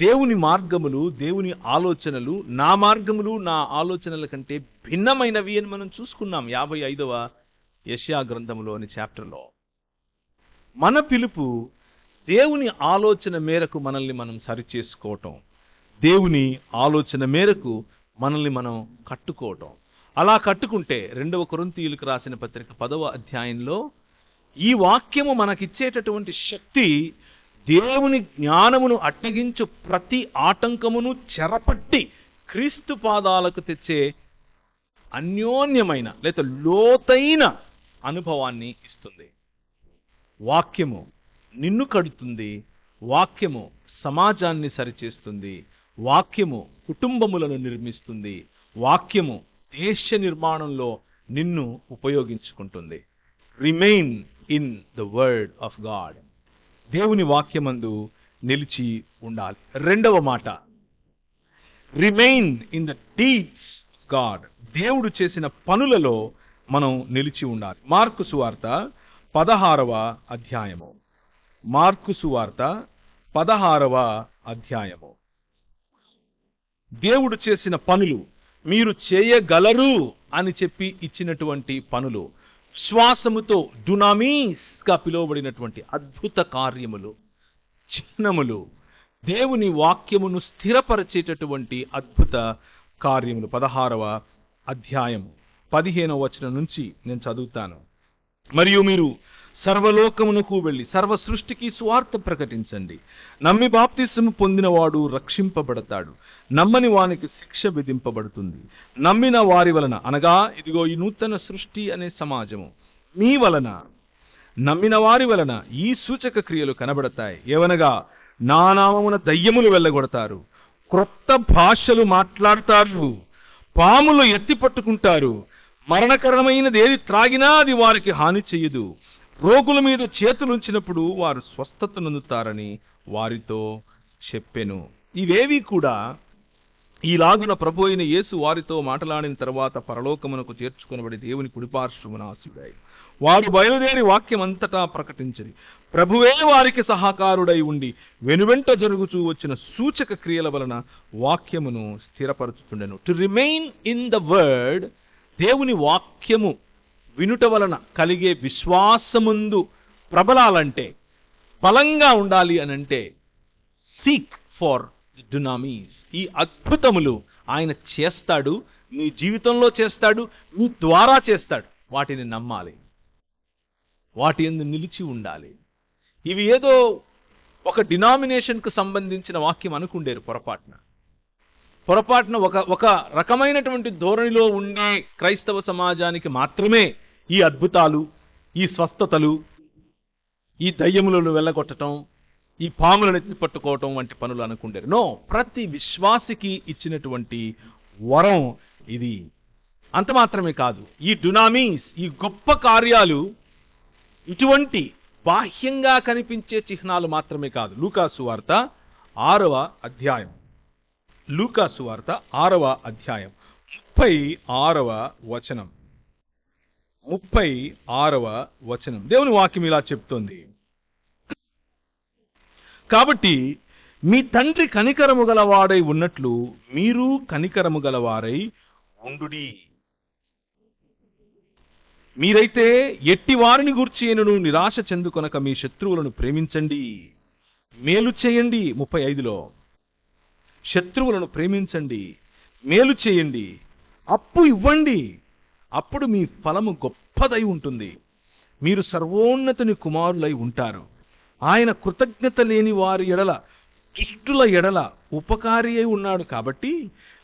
దేవుని మార్గములు, దేవుని ఆలోచనలు నా మార్గములు, నా ఆలోచనల కంటే భిన్నమైనవి అని మనం చూసుకున్నాం 55వ యెషయా గ్రంథములోని చాప్టర్లో. మన పిలుపు దేవుని ఆలోచన మేరకు మనల్ని మనం సరిచేసుకోవటం, దేవుని ఆలోచన మేరకు మనల్ని మనం కట్టుకోవటం. అలా కట్టుకుంటే 2వ కొరింథీయులకు రాసిన పత్రిక 10వ అధ్యాయంలో ఈ వాక్యము మనకిచ్చేటటువంటి శక్తి దేవుని జ్ఞానమును అడ్డగించు ప్రతి ఆటంకమును చెరపట్టి క్రీస్తు పాదాలకు తెచ్చే అన్యోన్యమైన లేదా లోతైన అనుభవాన్ని ఇస్తుంది. వాక్యము నిన్ను కడుతుంది, వాక్యము సమాజాన్ని సరిచేస్తుంది, వాక్యము కుటుంబములను నిర్మిస్తుంది, వాక్యము దేశ నిర్మాణంలో నిన్ను ఉపయోగించుకుంటుంది. Remain in the word of God. దేవుని వాక్యమందు నిలిచి ఉండాలి. 2వ మాట, remain in the deeds of God. దేవుడు చేసిన పనులలో మనం నిలిచి ఉండాలి. మార్కు సువార్త 16వ అధ్యాయము. మార్కు సువార్త 16వ అధ్యాయము. దేవుడు చేసిన పనులు, మీరు చేయగలరు అని చెప్పి ఇచ్చినటువంటి పనులు, విశ్వాసముతో డునామీస్ గా పిలువబడినటువంటి అద్భుత కార్యములు, చిహ్నములు, దేవుని వాక్యమును స్థిరపరిచేటటువంటి అద్భుత కార్యములు. 16వ అధ్యాయం 15వ వచనం నుంచి నేను చదువుతాను. మరియు మీరు సర్వలోకమునకు వెళ్ళి సర్వ సృష్టికి సువార్త ప్రకటించండి. నమ్మి బాప్తిస్మము పొందినవాడు రక్షింపబడతాడు, నమ్మని వానికి శిక్ష విధింపబడుతుంది. నమ్మిన వారి వలన, అనగా ఇదిగో ఈ నూతన సృష్టి అనే సమాజము మీ వలన, నమ్మిన వారి వలన ఈ సూచక క్రియలు కనబడతాయి. ఏవనగా నా నామమున దయ్యములు వెళ్ళగొడతారు, క్రొత్త భాషలు మాట్లాడతారు, పాములు ఎత్తి పట్టుకుంటారు, మరణకరమైనది ఏది త్రాగినా అది వారికి హాని చెయ్యదు, రోగుల మీద చేతులుంచినప్పుడు వారు స్వస్థత నొందుతారని వారితో చెప్పెను. ఇవేవి కూడా ఈలాగున ప్రభు అయిన యేసు వారితో మాట్లాడిన తర్వాత పరలోకమునకు చేర్చుకొనబడి దేవుని కుడిపార్శ్వమున ఆసీనుడై వారు బయలుదేరి వాక్యమంతటా ప్రకటించిరి. ప్రభువే వారికి సహకారుడై ఉండి వెనువెంట జరుగుచూ వచ్చిన సూచక క్రియల వలన వాక్యమును స్థిరపరచుచుండెను. To remain in the word, దేవుని వాక్యము వినుట వలన కలిగే విశ్వాసముందు ప్రబలాలంటే, బలంగా ఉండాలి అనంటే, సీక్ ఫర్ డునామీస్. ఈ అద్భుతములు ఆయన చేస్తాడు, నీ జీవితంలో చేస్తాడు, నీ ద్వారా చేస్తాడు. వాటిని నమ్మాలి, వాటి యందు నిలిచి ఉండాలి. ఇవి ఏదో ఒక డినామినేషన్కు సంబంధించిన వాక్యం అనుకుండేరు పొరపాటున ఒక రకమైనటువంటి ధోరణిలో ఉండే క్రైస్తవ సమాజానికి మాత్రమే ఈ అద్భుతాలు, ఈ స్వస్థతలు, ఈ దయ్యములను వెళ్ళగొట్టడం, ఈ పాములను ఎత్తి పట్టుకోవటం వంటి పనులు అనుకుండేరు. నో, ప్రతి విశ్వాసికి ఇచ్చినటువంటి వరం ఇది. అంత మాత్రమే కాదు, ఈ డునామీస్, ఈ గొప్ప కార్యాలు ఇటువంటి బాహ్యంగా కనిపించే చిహ్నాలు మాత్రమే కాదు. లూకాసు వార్త 6వ అధ్యాయం 36వ వచనం 36వ వచనం దేవుని వాక్యం ఇలా చెప్తోంది. కాబట్టి మీ తండ్రి కనికరము గలవాడై ఉన్నట్లు మీరు కనికరము గలవారై ఉండుడి. మీరైతే ఎట్టి వారిని గూర్చి నిరాశ చెందుకొనక మీ శత్రువులను ప్రేమించండి, మేలు చేయండి. 35లో శత్రువులను ప్రేమించండి, మేలు చేయండి, అప్పు ఇవ్వండి, అప్పుడు మీ ఫలము గొప్పదై ఉంటుంది, మీరు సర్వోన్నతుని కుమారులై ఉంటారు. ఆయన కృతజ్ఞత లేని వారి ఎడల, దుష్టుల ఎడల ఉపకారి అయి ఉన్నాడు. కాబట్టి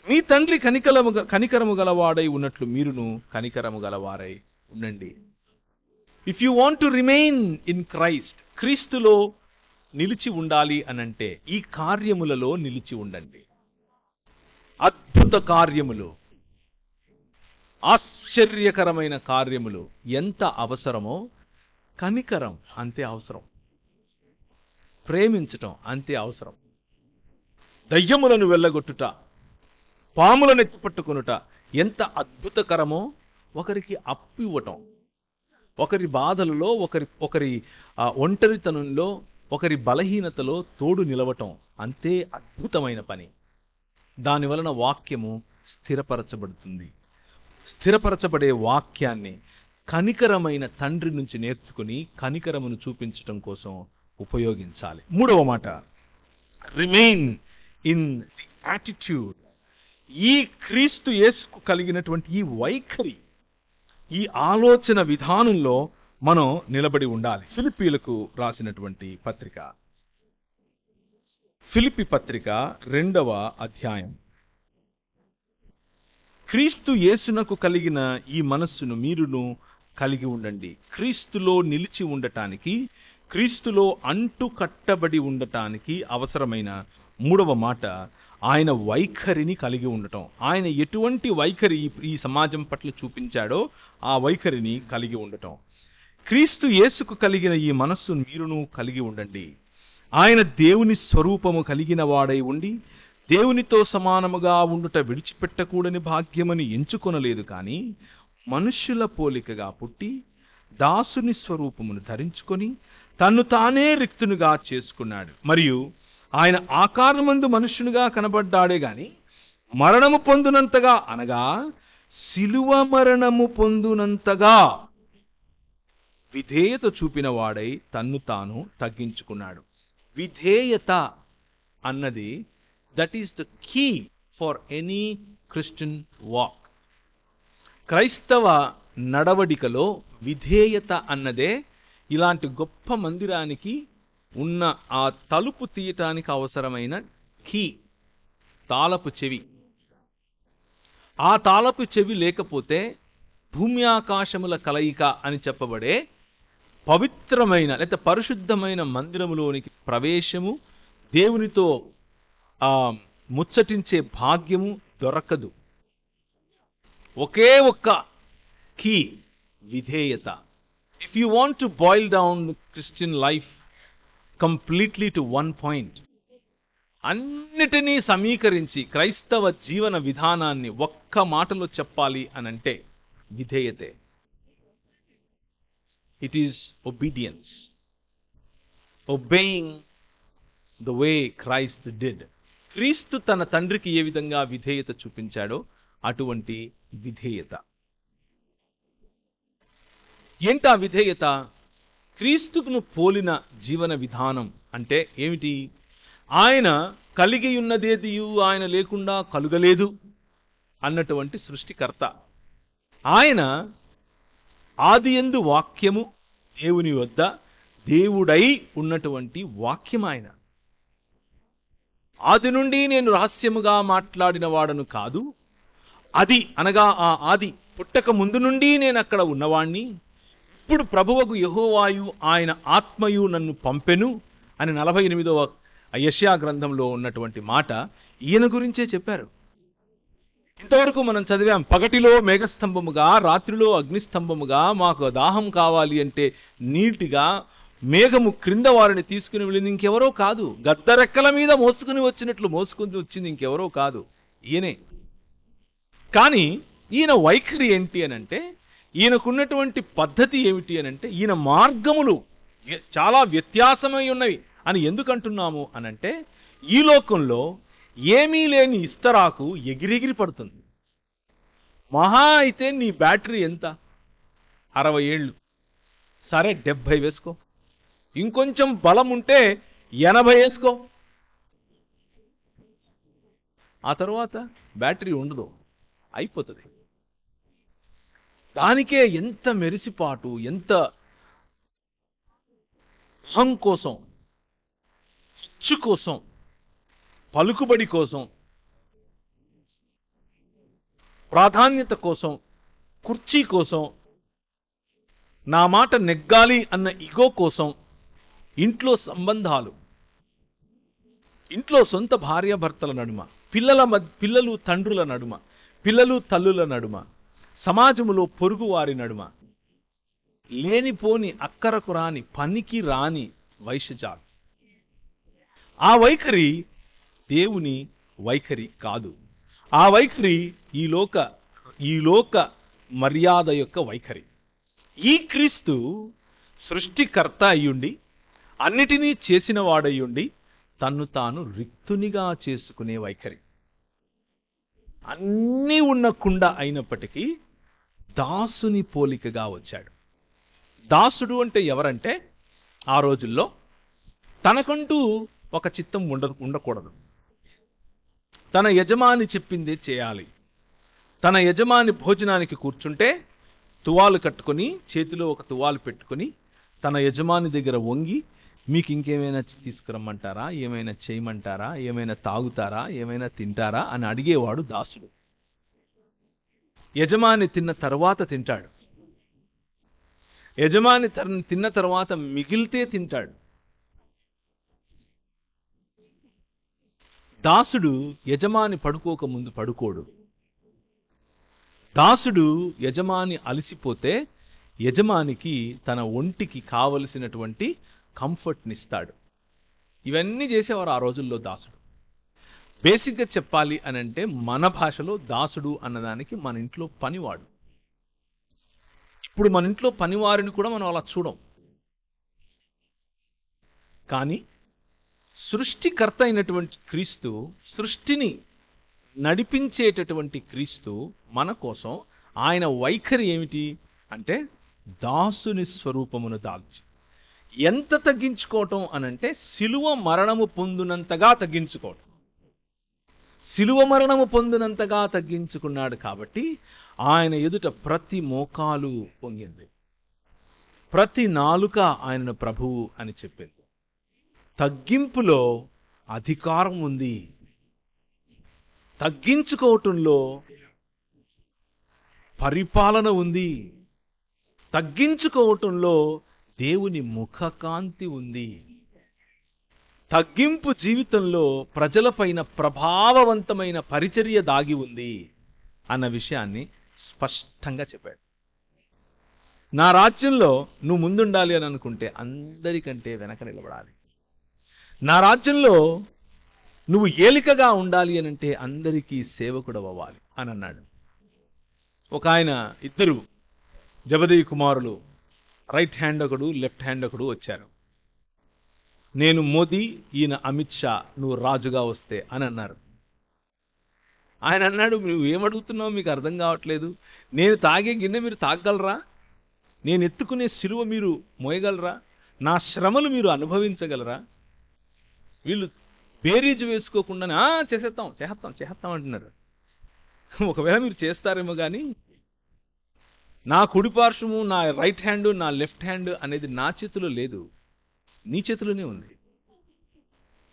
మీ తండ్రి కనికరము గలవాడై ఉన్నట్లు మీరును కనికరము గలవారై ఉండండి. If you want to remain in Christ, క్రీస్తులో నిలిచి ఉండాలి అనంటే ఈ కార్యములలో నిలిచి ఉండండి. అద్భుత కార్యములు, ఆశ్చర్యకరమైన కార్యములు ఎంత అవసరమో కనికరం అంతే అవసరం, ప్రేమించటం అంతే అవసరం. దయ్యములను వెళ్ళగొట్టుట, పాములను ఎత్తిపట్టుకొనుట ఎంత అద్భుతకరమో ఒకరికి అప్పు ఇవ్వటం, ఒకరి బాధలలో, ఒకరి ఒంటరితనంలో, ఒకరి బలహీనతలో తోడు నిలవటం అంతే అద్భుతమైన పని. దాని వలన వాక్యము స్థిరపరచబడుతుంది. స్థిరపరచబడే వాక్యాన్ని కనికరమైన తండ్రి నుంచి నేర్చుకుని కనికరమును చూపించటం కోసం ఉపయోగించాలి. 3వ మాట, రిమైన్ ఇన్ ది యాటిట్యూడ్. ఈ క్రీస్తు యేసుకు కలిగినటువంటి ఈ వైఖరి, ఈ ఆలోచన విధానంలో మనం నిలబడి ఉండాలి. ఫిలిప్పీలకు రాసినటువంటి పత్రిక, ఫిలిప్పి పత్రిక 2వ అధ్యాయం. క్రీస్తు యేసునకు కలిగిన ఈ మనస్సును మీరును కలిగి ఉండండి. క్రీస్తులో నిలిచి ఉండటానికి, క్రీస్తులో అంటు కట్టబడి ఉండటానికి అవసరమైన 3వ మాట, ఆయన వైఖరిని కలిగి ఉండటం. ఆయన ఎటువంటి వైఖరి ఈ సమాజం పట్ల చూపించాడో ఆ వైఖరిని కలిగి ఉండటం. క్రీస్తు యేసుకు కలిగిన ఈ మనస్సును మీరును కలిగి ఉండండి. ఆయన దేవుని స్వరూపము కలిగిన వాడై ఉండి దేవునితో సమానముగా ఉండుట విడిచిపెట్టకూడని భాగ్యమని ఎంచుకొనలేదు, కానీ మనుష్యుల పోలికగా పుట్టి దాసుని స్వరూపమును ధరించుకొని తన్ను తానే రిక్తునిగా చేసుకున్నాడు. మరియు ఆయన ఆకారమందు మనుష్యునిగా కనబడ్డాడే గాని మరణము పొందునంతగా, అనగా శిలువ మరణము పొందునంతగా విధేయత చూపిన వాడై తన్ను తాను తగ్గించుకున్నాడు. విధేయత అన్నది that is the key for any Christian walk. క్రైస్తవ నడవడికలో విధేయత అన్నదే ఇలాంటి గొప్ప మందిరానికి ఉన్న ఆ తలుపు తీయటానికి అవసరమైన కీ, తాళపు చెవి. ఆ తాళపు చెవి లేకపోతే భూమి ఆకాశముల కలయిక అని చెప్పబడే పవిత్రమైన లేదా పరిశుద్ధమైన మందిరములోనికి ప్రవేశము, దేవునితో ముచ్చటించే భాగ్యము దొరకదు. ఒకే ఒక్క కీ, విధేయత. If you want to boil down Christian life completely to one point, అన్నిటినీ సమీకరించి క్రైస్తవ జీవన విధానాన్ని ఒక్క మాటలో చెప్పాలి అనంటే విధేయతే. It is obedience, obeying the way Christ did. క్రీస్తు తన తండ్రికి ఏ విధంగా విధేయత చూపించాడో అటువంటి విధేయత. ఏంటా విధేయత? క్రీస్తుకును పోలిన జీవన విధానం అంటే ఏమిటి? ఆయన కలిగి ఉన్నదేదియు ఆయన లేకుండా కలుగలేదు అన్నటువంటి సృష్టికర్త. ఆయన ఆదియందు వాక్యము, దేవుని వద్ద దేవుడై ఉన్నటువంటి వాక్యం ఆయన. ఆది నుండి నేను రహస్యముగా మాట్లాడిన వాడను కాదు, అది అనగా ఆ ఆది పుట్టక ముందు నుండి నేను అక్కడ ఉన్నవాణ్ణి, ఇప్పుడు ప్రభువగు యెహోవాయు ఆయన ఆత్మయు నన్ను పంపెను అని 48వ యెషయా గ్రంథంలో ఉన్నటువంటి మాట ఈయన గురించే చెప్పారు. ఇంతవరకు మనం చదివాం, పగటిలో మేఘస్తంభముగా రాత్రిలో అగ్నిస్తంభముగా, మాకు దాహం కావాలి అంటే నీటిగా మేఘము క్రింద వారిని తీసుకుని వెళ్ళింది ఇంకెవరో కాదు. గద్దరెక్కల మీద మోసుకుని వచ్చినట్లు మోసుకుని వచ్చింది ఇంకెవరో కాదు, ఈయనే. కానీ ఈయన వైఖరి ఏంటి అనంటే, ఈయనకున్నటువంటి పద్ధతి ఏమిటి అనంటే, ఈయన మార్గములు చాలా వ్యత్యాసమై ఉన్నవి అని ఎందుకు అంటున్నాము అనంటే, ఈ లోకంలో ఏమీ లేని ఇస్తరాకు ఎగిరెగిరి పడుతుంది. మహా అయితే నీ బ్యాటరీ ఎంత? 60 ఏళ్ళు, సరే 70 వేసుకో, ఇంకొంచెం బలం ఉంటే 80 వేసుకో, ఆ తర్వాత బ్యాటరీ ఉండదు, అయిపోతుంది. దానికే ఎంత మెరిసిపాటు, ఎంత అహం కోసం, హెచ్చు కోసం, పలుకుబడి కోసం, ప్రాధాన్యత కోసం, కుర్చీ కోసం, నా మాట నెగ్గాలి అన్న ఇగో కోసం, ఇంట్లో సంబంధాలు, ఇంట్లో సొంత భార్యాభర్తల నడుమ, పిల్లలు తండ్రుల నడుమ, పిల్లలు తల్లుల నడుమ, సమాజములో పొరుగు వారి నడుమ లేనిపోని అక్కరకు రాని పనికి రాని వైషజాలు. ఆ వైఖరి దేవుని వైఖరి కాదు. ఆ వైఖరి ఈ లోక మర్యాద యొక్క వైఖరి. ఈ క్రీస్తు సృష్టికర్త అయ్యుండి, అన్నిటినీ చేసిన వాడయ్యుండి, తన్ను తాను రిక్తునిగా చేసుకునే వైఖరి. అన్నీ ఉన్న కుండ అయినప్పటికీ దాసుని పోలికగా వచ్చాడు. దాసుడు అంటే ఎవరంటే, ఆ రోజుల్లో తనకంటూ ఒక చిత్తం ఉండకూడదు. తన యజమాని చెప్పిందే చేయాలి. తన యజమాని భోజనానికి కూర్చుంటే తువాలు కట్టుకొని, చేతిలో ఒక తువాలు పెట్టుకొని, తన యజమాని దగ్గర వంగి, మీకు ఇంకేమైనా తీసుకురమ్మంటారా, ఏమైనా చేయమంటారా, ఏమైనా తాగుతారా, ఏమైనా తింటారా అని అడిగేవాడు దాసుడు. యజమాని తిన్న తర్వాత తింటాడు. యజమాని తిన్న తర్వాత మిగిలితే తింటాడు. దాసుడు యజమాని పడుకోక ముందు పడుకోడు. దాసుడు యజమాని అలసిపోతే యజమానికి తన ఒంటికి కావలసినటువంటి కంఫర్ట్నిస్తాడు. ఇవన్నీ చేసేవారు ఆ రోజుల్లో దాసుడు. బేసిక్గా చెప్పాలి అనంటే, మన భాషలో దాసుడు అన్నదానికి మన ఇంట్లో పనివాడు. ఇప్పుడు మన ఇంట్లో పనివారిని కూడా మనం అలా చూడం. కానీ సృష్టికర్త అయినటువంటి క్రీస్తు, సృష్టిని నడిపించేటటువంటి క్రీస్తు మన కోసం ఆయన వైఖరి ఏమిటి అంటే, దాసుని స్వరూపమును దాల్చి ఎంత తగ్గించుకోవటం అనంటే, శిలువ మరణము పొందినంతగా తగ్గించుకోవటం. శిలువ మరణము పొందినంతగా తగ్గించుకున్నాడు కాబట్టి ఆయన ఎదుట ప్రతి మోకాలు పొంగింది, ప్రతి నాలుక ఆయనను ప్రభువు అని చెప్పింది. తగ్గింపులో అధికారం ఉంది, తగ్గించుకోవటంలో పరిపాలన ఉంది, తగ్గించుకోవటంలో దేవుని ముఖకాంతి ఉంది. తగ్గింపు జీవితంలో ప్రజలపైన ప్రభావవంతమైన పరిచర్య దాగి ఉంది అన్న విషయాన్ని స్పష్టంగా చెప్పాడు. నా రాజ్యంలో నువ్వు ముందుండాలి అని అనుకుంటే అందరికంటే వెనక నిలబడాలి. నా రాజ్యంలో నువ్వు ఏలికగా ఉండాలి అని అంటే అందరికీ సేవకుడు అవ్వాలి అని అన్నాడు. ఒక ఆయన, ఇద్దరు జబదయి కుమారులు, రైట్ హ్యాండ్ ఒకడు, లెఫ్ట్ హ్యాండ్ ఒకడు వచ్చారు. నేను మోదీ, ఈయన అమిత్ షా, నువ్వు రాజుగా వస్తే అని అన్నారు. ఆయన అన్నాడు, నువ్వు ఏమడుగుతున్నావు, మీకు అర్థం కావట్లేదు. నేను తాగే గిన్నె మీరు తాగగలరా? నేను ఎత్తుకునే సిలువ మీరు మోయగలరా? నా శ్రమలు మీరు అనుభవించగలరా? వీళ్ళు బేరీజు వేసుకోకుండా చేస్తాం అంటున్నారు. ఒకవేళ మీరు చేస్తారేమో కానీ నా కుడి పార్శ్వము, నా రైట్ హ్యాండ్, నా లెఫ్ట్ హ్యాండ్ అనేది నా చేతిలో లేదు, నీ చేతిలోనే ఉంది,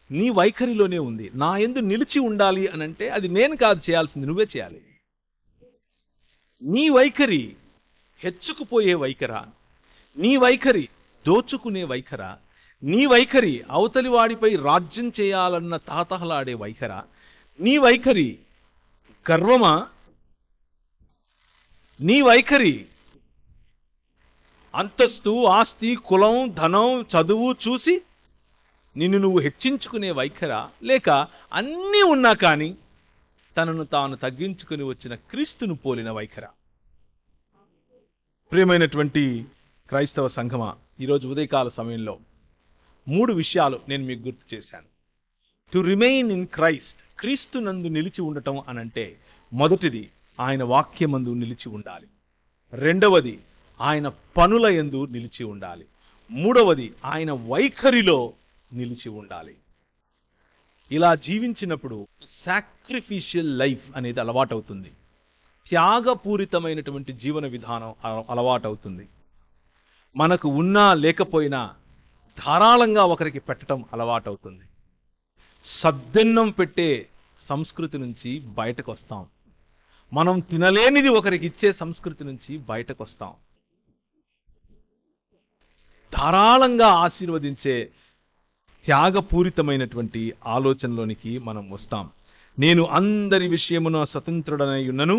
నీ వైఖరిలోనే ఉంది. నా యందు నిలిచి ఉండాలి అని అంటే అది నేను కాదు చేయాల్సింది, నువ్వే చేయాలి. నీ వైఖరి హెచ్చుకుపోయే వైఖరా? నీ వైఖరి దోచుకునే వైఖరా? నీ వైఖరి అవతలి వాడిపై రాజ్యం చేయాలన్న తాతహలాడే వైఖరా? నీ వైఖరి గర్వమా? నీ వైఖరి అంతస్తు, ఆస్తి, కులం, ధనం, చదువు చూసి నిన్ను నువ్వు హెచ్చించుకునే వైఖరా? లేక అన్నీ ఉన్నా కానీ తనను తాను తగ్గించుకుని వచ్చిన క్రీస్తును పోలిన వైఖరా? ప్రియమైనటువంటి క్రైస్తవ సంఘమా, ఈరోజు ఉదయకాల సమయంలో 3 విషయాలు నేను మీకు గుర్తు చేశాను. టు రిమైన్ ఇన్ క్రైస్ట్, క్రీస్తు నందు నిలిచి ఉండటం అనంటే మొదటిది ఆయన వాక్యమందు నిలిచి ఉండాలి. రెండవది ఆయన పనుల యందు నిలిచి ఉండాలి. మూడవది ఆయన వైఖరిలో నిలిచి ఉండాలి. ఇలా జీవించినప్పుడు సాక్రిఫిషియల్ లైఫ్ అనేది అలవాటవుతుంది. త్యాగపూరితమైనటువంటి జీవన విధానం అలవాటవుతుంది. మనకు ఉన్నా లేకపోయినా ధారాళంగా ఒకరికి పెట్టడం అలవాటవుతుంది. సద్దెన్నం పెట్టే సంస్కృతి నుంచి బయటకు వస్తాం. మనం తినలేనిది ఒకరికి ఇచ్చే సంస్కృతి నుంచి బయటకు వస్తాం. ధారాళంగా ఆశీర్వదించే త్యాగపూరితమైనటువంటి ఆలోచనలోనికి మనం వస్తాం. నేను అందరి విషయమున స్వతంత్రుడనై ఉన్నను,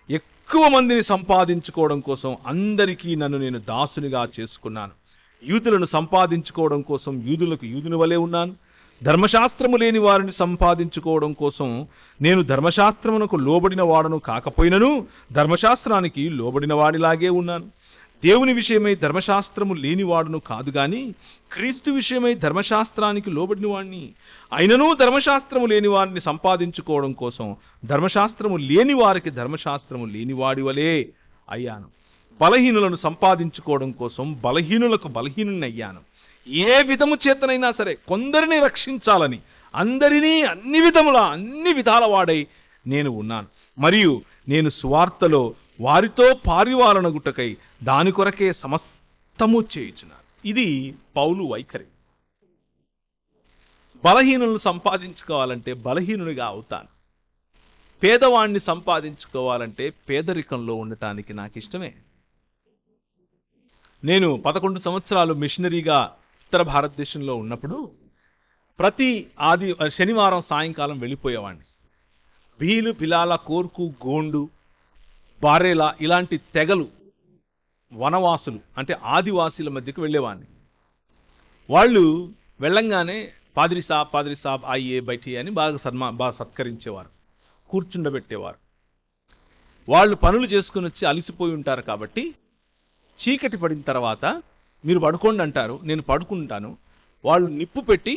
ఎక్కువ మందిని సంపాదించుకోవడం కోసం అందరికీ నన్ను నేను దాసునిగా చేసుకున్నాను. యూదులను సంపాదించుకోవడం కోసం యూదులకు యూదుని వలె ఉన్నాను. ధర్మశాస్త్రము లేని వారిని సంపాదించుకోవడం కోసం నేను ధర్మశాస్త్రమునకు లోబడిన వాడను కాకపోయినను ధర్మశాస్త్రానికి లోబడిన వాడిలాగే ఉన్నాను. దేవుని విషయమై ధర్మశాస్త్రము లేనివాడును కాదు గాని క్రీస్తు విషయమై ధర్మశాస్త్రానికి లోబడిన వాడిని. అయినను ధర్మశాస్త్రము లేని వారిని సంపాదించుకోవడం కోసం ధర్మశాస్త్రము లేని వారికి ధర్మశాస్త్రము లేనివాడి వలె అయ్యాను. బలహీనులను సంపాదించుకోవడం కోసం బలహీనులకు బలహీనుని అయ్యాను. ఏ విధము చేతనైనా సరే కొందరిని రక్షించాలని అందరినీ అన్ని విధాల వాడై నేను ఉన్నాను. మరియు నేను సువార్తలో వారితో పారివాలనగుటకై దాని కొరకే సమస్తము చేయుచున్నాను. ఇది పౌలు వైఖరి. బలహీనులను సంపాదించుకోవాలంటే బలహీనునిగా అవుతాను. పేదవాణ్ణి సంపాదించుకోవాలంటే పేదరికంలో ఉండటానికి నాకు ఇష్టమే. నేను 11 సంవత్సరాలు మిషనరీగా ఉత్తర భారతదేశంలో ఉన్నప్పుడు ప్రతి శనివారం సాయంకాలం వెళ్ళిపోయేవాడిని. భీలు, బిలాల, కోర్కు, గోండు, బారేలా ఇలాంటి తెగలు, వనవాసులు అంటే ఆదివాసీల మధ్యకు వెళ్ళేవాడిని. వాళ్ళు వెళ్ళంగానే పాద్రి సాబ్ ఆయ్యే బయటి అని బాగా సత్కరించేవారు, కూర్చుండబెట్టేవారు. వాళ్ళు పనులు చేసుకుని వచ్చి అలిసిపోయి ఉంటారు కాబట్టి చీకటి పడిన తర్వాత మీరు పడుకోండి అంటారు. నేను పడుకుంటాను. వాళ్ళు నిప్పు పెట్టి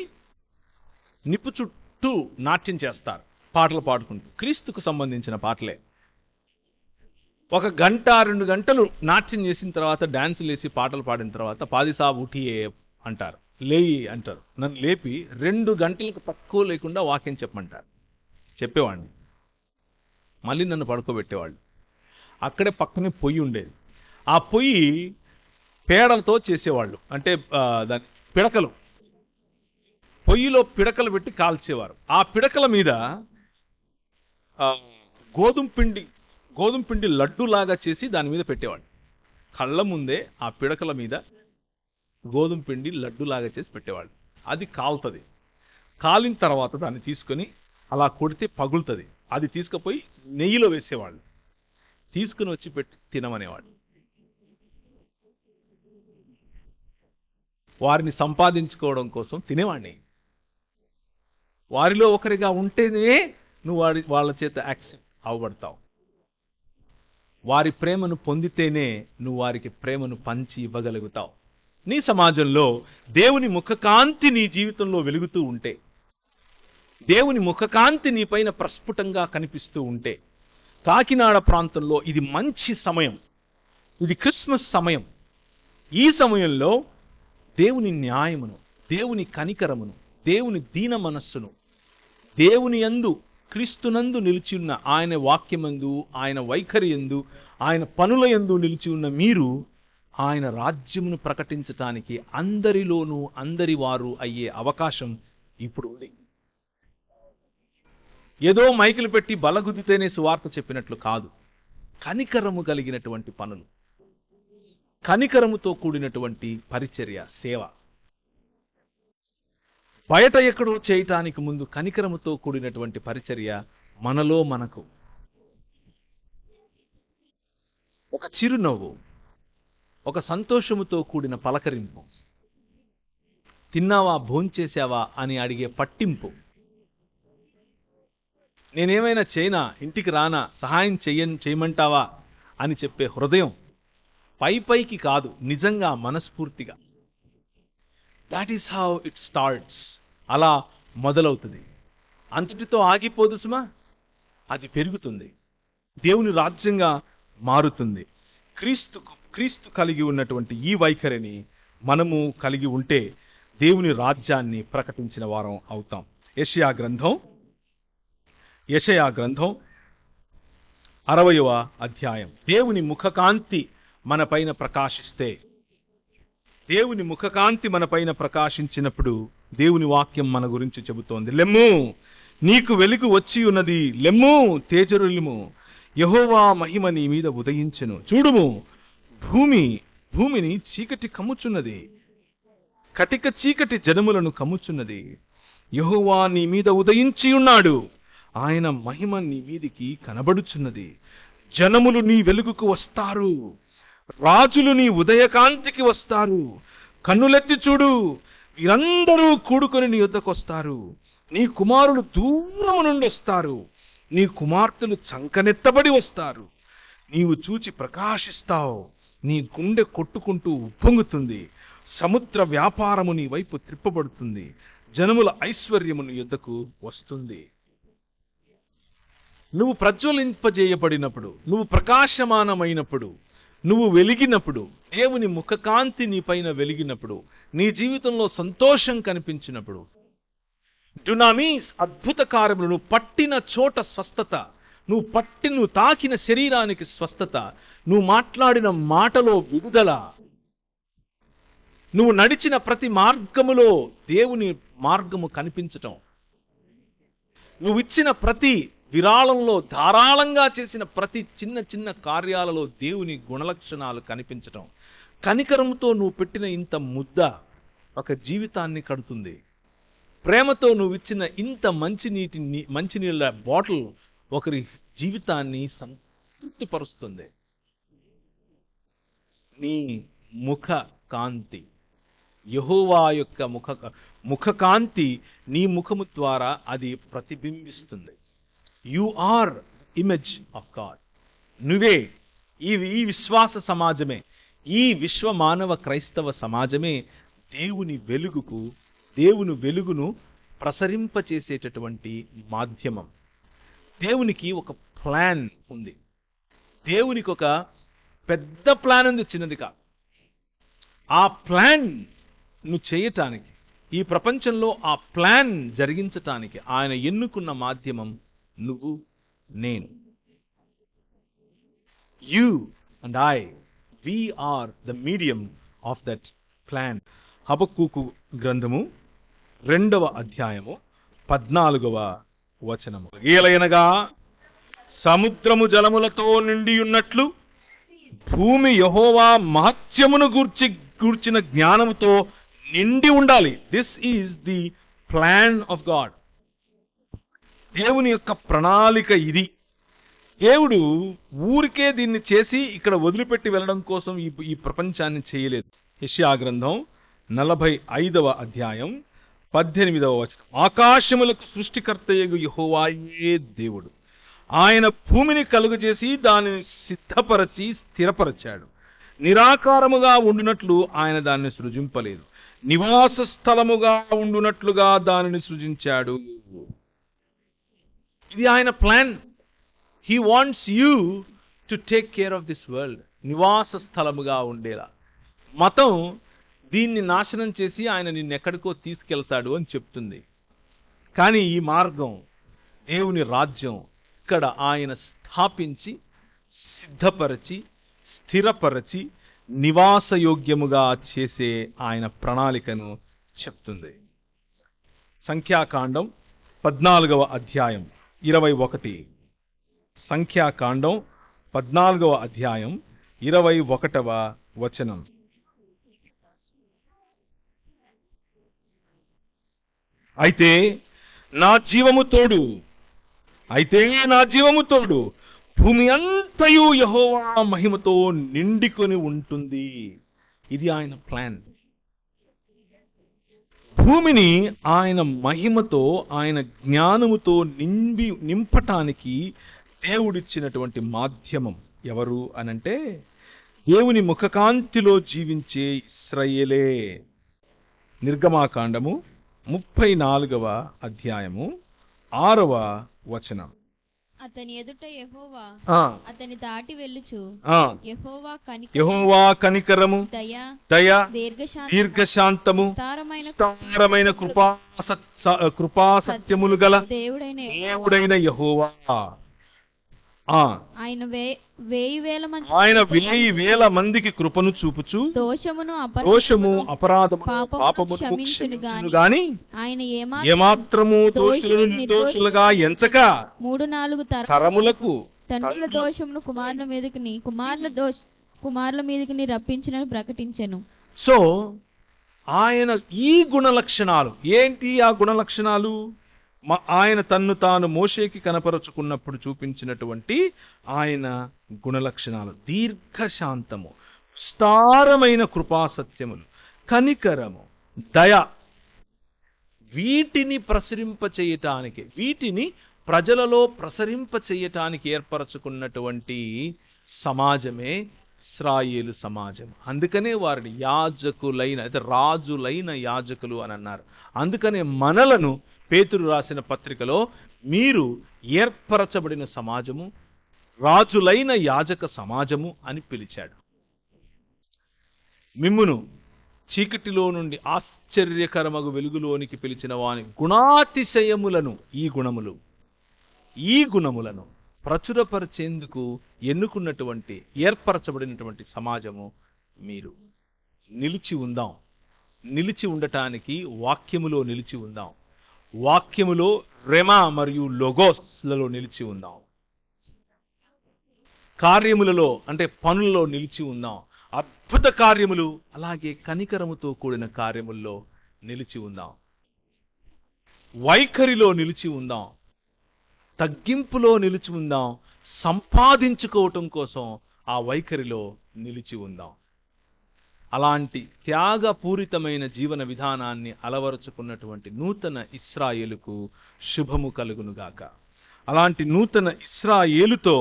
నిప్పు చుట్టూ నాట్యం చేస్తారు, పాటలు పాడుకుంటూ, క్రీస్తుకు సంబంధించిన పాటలే. 1 గంట 2 గంటలు నాట్యం చేసిన తర్వాత డాన్సులు వేసి పాటలు పాడిన తర్వాత పాది సాబ్ ఉఠియే అంటారు, లేయి అంటారు. నన్ను లేపి 2 గంటలకు తక్కువ లేకుండా వాక్యం చెప్పమంటారు. చెప్పేవాడిని. మళ్ళీ నన్ను పడుకోబెట్టేవాళ్ళు. అక్కడే పక్కనే పొయ్యి ఉండేది. ఆ పొయ్యి పేడలతో చేసేవాళ్ళు, అంటే దాని పిడకలు, పొయ్యిలో పిడకలు పెట్టి కాల్చేవారు. ఆ పిడకల మీద గోధుమ పిండి లడ్డూలాగా చేసి దాని మీద పెట్టేవాళ్ళు. కళ్ళ ముందే ఆ పిడకల మీద గోధుమ పిండి లడ్డూలాగా చేసి పెట్టేవాళ్ళు. అది కాలుతుంది. కాలిన తర్వాత దాన్ని తీసుకొని అలా కొడితే పగులుతుంది. అది తీసుకుపోయి నెయ్యిలో వేసేవాళ్ళు, తీసుకుని వచ్చి పెట్టి తినమనేవాడు. వారిని సంపాదించుకోవడం కోసం తినేవాడిని. వారిలో ఒకరిగా ఉంటేనే నువ్వు వాళ్ళ చేత యాక్సెప్ట్ అవ్వబడతావు. వారి ప్రేమను పొందితేనే నువ్వు వారికి ప్రేమను పంచి ఇవ్వగలుగుతావు. నీ సమాజంలో దేవుని ముఖకాంతి నీ జీవితంలో వెలుగుతూ ఉంటే, దేవుని ముఖకాంతి నీ పైన ప్రస్ఫుటంగా కనిపిస్తూ ఉంటే, కాకినాడ ప్రాంతంలో ఇది మంచి సమయం, ఇది క్రిస్మస్ సమయం. ఈ సమయంలో దేవుని న్యాయమును, దేవుని కనికరమును, దేవుని దీన మనస్సును, దేవుని యందు క్రీస్తునందు నిలిచి ఉన్న ఆయన వాక్యమందు, ఆయన వైఖరి యందు, ఆయన పనుల యందు నిలిచి ఉన్న మీరు ఆయన రాజ్యమును ప్రకటించటానికి అందరిలోనూ అందరి వారు అయ్యే అవకాశం ఇప్పుడు ఉంది. ఏదో మైకులు పెట్టి బలగుద్దితేనే సువార్త చెప్పినట్లు కాదు. కనికరము కలిగినటువంటి పనులు, కనికరముతో కూడినటువంటి పరిచర్య, సేవ. బయట ఎక్కడో చేయటానికి ముందు కనికరముతో కూడినటువంటి పరిచర్య మనలో మనకు. ఒక చిరునవ్వు, ఒక సంతోషముతో కూడిన పలకరింపు, తిన్నావా భోంచేశావా అని అడిగే పట్టింపు, నేనేమైనా చేయనా, ఇంటికి రానా, సహాయం చేయమంటావా అని చెప్పే హృదయం, పైకి కాదు, నిజంగా మనస్ఫూర్తిగా. That is how it starts. అలా మొదలవుతుంది. అంతటితో ఆగిపోదు సుమా, అది పెరుగుతుంది, దేవుని రాజ్యంగా మారుతుంది. క్రీస్తు కలిగి ఉన్నటువంటి ఈ వైఖరిని మనము కలిగి ఉంటే దేవుని రాజ్యాన్ని ప్రకటించిన వారం అవుతాం. యెషయా గ్రంథం 60వ అధ్యాయం. దేవుని ముఖకాంతి మన పైన ప్రకాశిస్తే, దేవుని ముఖకాంతి మన పైన ప్రకాశించినప్పుడు దేవుని వాక్యం మన గురించి చెబుతోంది. లెమ్ము, నీకు వెలుగు వచ్చి ఉన్నది, లెమ్ము తేజరులుము, యెహోవా మహిమ నీ మీద ఉదయించెను. చూడుము, భూమిని చీకటి కమ్ముచున్నది, కటిక చీకటి జనములను కమ్ముచున్నది. యెహోవా నీ మీద ఉదయించి ఉన్నాడు, ఆయన మహిమ నీ మీదికి కనబడుచున్నది. జనములు నీ వెలుగుకు వస్తారు, రాజులు నీ ఉదయకాంతికి వస్తారు. కన్నులెత్తి చూడు, వీరందరూ కూడుకొని నీ యొద్దకు వస్తారు. నీ కుమారులు దూరము నుండి వస్తారు, నీ కుమార్తెలు చంకనెత్తబడి వస్తారు. నీవు చూచి ప్రకాశిస్తావు, నీ గుండె కొట్టుకుంటూ ఉప్పొంగుతుంది. సముద్ర వ్యాపారము నీ వైపు త్రిప్పబడుతుంది, జనముల ఐశ్వర్యము నీ యొద్దకు వస్తుంది. నువ్వు ప్రజ్వలింపజేయబడినప్పుడు, నువ్వు ప్రకాశమానమైనప్పుడు, నువ్వు వెలిగినప్పుడు, దేవుని ముఖకాంతి నీ పైన వెలిగినప్పుడు, నీ జీవితంలో సంతోషం కనిపించినప్పుడు, డునామీస్ అద్భుత కార్యములు, నువ్వు పట్టిన చోట స్వస్థత, నువ్వు తాకిన శరీరానికి స్వస్థత, నువ్వు మాట్లాడిన మాటలో విడుదల, నువ్వు నడిచిన ప్రతి మార్గములో దేవుని మార్గము కనిపించటం, నువ్వు ఇచ్చిన ప్రతి విరాళంలో, ధారాళంగా చేసిన ప్రతి చిన్న చిన్న కార్యాలలో దేవుని గుణలక్షణాలు కనిపించటం, కనికరంతో నువ్వు పెట్టిన ఇంత ముద్ద ఒక జీవితాన్ని కడుతుంది. ప్రేమతో నువ్వు ఇచ్చిన ఇంత మంచినీళ్ళ బాటిల్ ఒకరి జీవితాన్ని సంతృప్తిపరుస్తుంది. నీ ముఖ కాంతి, యెహోవా యొక్క ముఖకాంతి నీ ముఖము ద్వారా అది ప్రతిబింబిస్తుంది. You are image of God. నువ్వే ఈ విశ్వాస సమాజమే, ఈ విశ్వ మానవ క్రైస్తవ సమాజమే దేవుని వెలుగును ప్రసరింపచేసేటటువంటి మాధ్యమం. దేవునికి ఒక ప్లాన్ ఉంది, దేవునికి ఒక పెద్ద ప్లాన్ ఉంది, చిన్నది కాదు. ఆ ప్లాన్ నువ్వు చేయటానికి, ఈ ప్రపంచంలో ఆ ప్లాన్ జరిగించటానికి ఆయన ఎన్నుకున్న మాధ్యమం నువ్వు, నేను. You and I, we are the medium of that plan. హబక్కూకు గ్రంథము 2వ అధ్యాయము 14వ వచనము. ఏలయనగా సముద్రము జలములతో నిండి ఉన్నట్లు భూమి యెహోవా మహత్యమును గూర్చిన జ్ఞానముతో నిండి ఉండాలి. This is the plan of God. దేవుని యొక్క ప్రణాళిక ఇది. దేవుడు ఊరికే దీన్ని చేసి ఇక్కడ వదిలిపెట్టి వెళ్ళడం కోసం ఈ ప్రపంచాన్ని చేయలేదు. యెషయా గ్రంథం 45వ అధ్యాయం 18వ వచనం. ఆకాశములకు సృష్టికర్తయగు యెహోవాయే దేవుడు. ఆయన భూమిని కలుగజేసి దానిని సిద్ధపరచి స్థిరపరచాడు. నిరాకారముగా ఉండునట్లు ఆయన దానిని సృజింపలేదు, నివాస స్థలముగా ఉండునట్లుగా దానిని సృజించాడు. ఇది ఆయన plan. He wants you to take care of this world. నివాస స్థలముగా ఉండేలా. మతం దీన్ని నాశనం చేసి ఆయన నిన్నెక్కడికో తీసుకెళ్తాడు అని చెప్తుంది. కానీ ఈ మార్గం, దేవుని రాజ్యం ఇక్కడ ఆయన స్థాపించి సిద్ధపరచి స్థిరపరచి నివాసయోగ్యముగా చేసే ఆయన ప్రణాళికను చెప్తుంది. సంఖ్యాకాండం 14వ అధ్యాయం 21. సంఖ్యాకాండం 14వ అధ్యాయం 21వ వచనం. అయితే నా జీవము తోడు భూమి అంతయు యెహోవా మహిమతో నిండుకొని ఉంటుంది. ఇది ఆయన ప్లాన్. భూమిని ఆయన మహిమతో, ఆయన జ్ఞానముతో నింపటానికి దేవుడిచ్చినటువంటి మాధ్యమం ఎవరు అనంటే దేవుని ముఖకాంతిలో జీవించే ఇశ్రాయేలే. నిర్గమాకాండము 34వ అధ్యాయము 6వ వచనం. అతని ఎదుట యెహోవా అతని దాటి వెళ్ళుచు యెహోవా కనికరము దయ దీర్ఘశాంతము విస్తారమైన కృపా సత్యములు గల దేవుడైన యెహోవా. ఆయన 1000 మందికి కృపను చూపుచు దోషము అపరాధము పాపమును క్షమించును గాని ఆయన ఏమాత్రము దోషులను నిర్దోషులుగా ఎంచక 3-4 తరములకు తండ్రుల దోషమును కుమారుల మీదకి రప్పించినని ప్రకటించెను. సో ఆయన ఈ గుణ లక్షణాలు ఏంటి? ఆ గుణ లక్షణాలు ఆయన తన్ను తాను మోషేకి కనపరుచుకున్నప్పుడు చూపించినటువంటి ఆయన గుణలక్షణాలు: దీర్ఘశాంతము, విస్తారమైన కృపాసత్యములు, కనికరము, దయ. వీటిని ప్రసరింపచేయటానికి, వీటిని ప్రజలలో ప్రసరింపచేయటానికి ఏర్పరచుకున్నటువంటి సమాజమే ఇశ్రాయేలు సమాజం. అందుకనే వారిని యాజకులైన, రాజులైన యాజకులు అని అన్నారు. అందుకనే మనలను పేతురు రాసిన పత్రికలో మీరు ఏర్పరచబడిన సమాజము, రాజులైన యాజక సమాజము అని పిలిచాడు. మిమ్మును చీకటిలో నుండి ఆశ్చర్యకరమగు వెలుగులోనికి పిలిచిన వాని గుణాతిశయములను, ఈ గుణములను ప్రచురపరిచేందుకు ఎన్నుకున్నటువంటి ఏర్పరచబడినటువంటి సమాజము మీరు. నిలిచి ఉండటానికి వాక్యములో నిలిచి ఉందాం. వాక్యములో రెమా మరియు లోగోస్లలో నిలిచి ఉందాం. కార్యములలో అంటే పనులలో నిలిచి ఉందాం. అద్భుత కార్యములు, అలాగే కనికరముతో కూడిన కార్యముల్లో నిలిచి ఉందాం. వైఖరిలో నిలిచి ఉందాం. తగ్గింపులో నిలిచి ఉందాం. సంపాదించుకోవటం కోసం ఆ వైఖరిలో నిలిచి ఉందాం. అలాంటి త్యాగపూరితమైన జీవన విధానాన్ని అలవరుచుకున్నటువంటి నూతన ఇశ్రాయేలుకు శుభము కలుగునుగాక. అలాంటి నూతన ఇశ్రాయేలుతో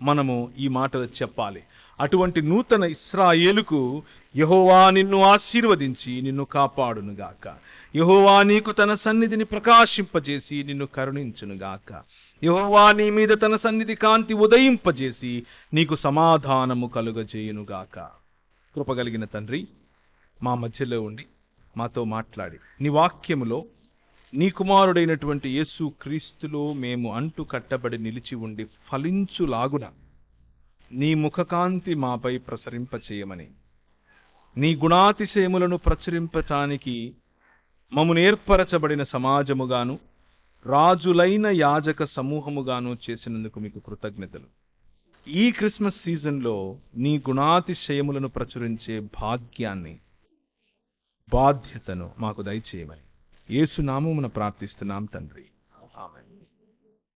మనము ఈ మాటలు చెప్పాలి. అటువంటి నూతన ఇశ్రాయేలుకు యెహోవా నిన్ను ఆశీర్వదించి నిన్ను కాపాడునుగాక. యెహోవా నీకు తన సన్నిధిని ప్రకాశింపజేసి నిన్ను కరుణించునుగాక. యెహోవా నీ మీద తన సన్నిధి కాంతి ఉదయింపజేసి నీకు సమాధానము కలుగజేయునుగాక. కృపగలిగిన తండ్రి, మా మధ్యలో ఉండి మాతో మాట్లాడి నీ వాక్యములో నీ కుమారుడైనటువంటి యేసు క్రీస్తులో మేము అంటు కట్టబడి నిలిచి ఉండి ఫలించులాగున నీ ముఖకాంతి మాపై ప్రసరింపచేయమని, నీ గుణాతిశయములను ప్రచురింపటానికి మమ్ము ఏర్పరచబడిన సమాజముగాను రాజులైన యాజక సమూహముగాను చేసినందుకు మీకు కృతజ్ఞతలు. ఈ క్రిస్మస్ సీజన్లో నీ గుణాతిశయములను ప్రచురించే భాగ్యాన్ని, బాధ్యతను మాకు దయచేయమని యేసు నామమున ప్రార్థిస్తున్నాం తండ్రి, ఆమేన్.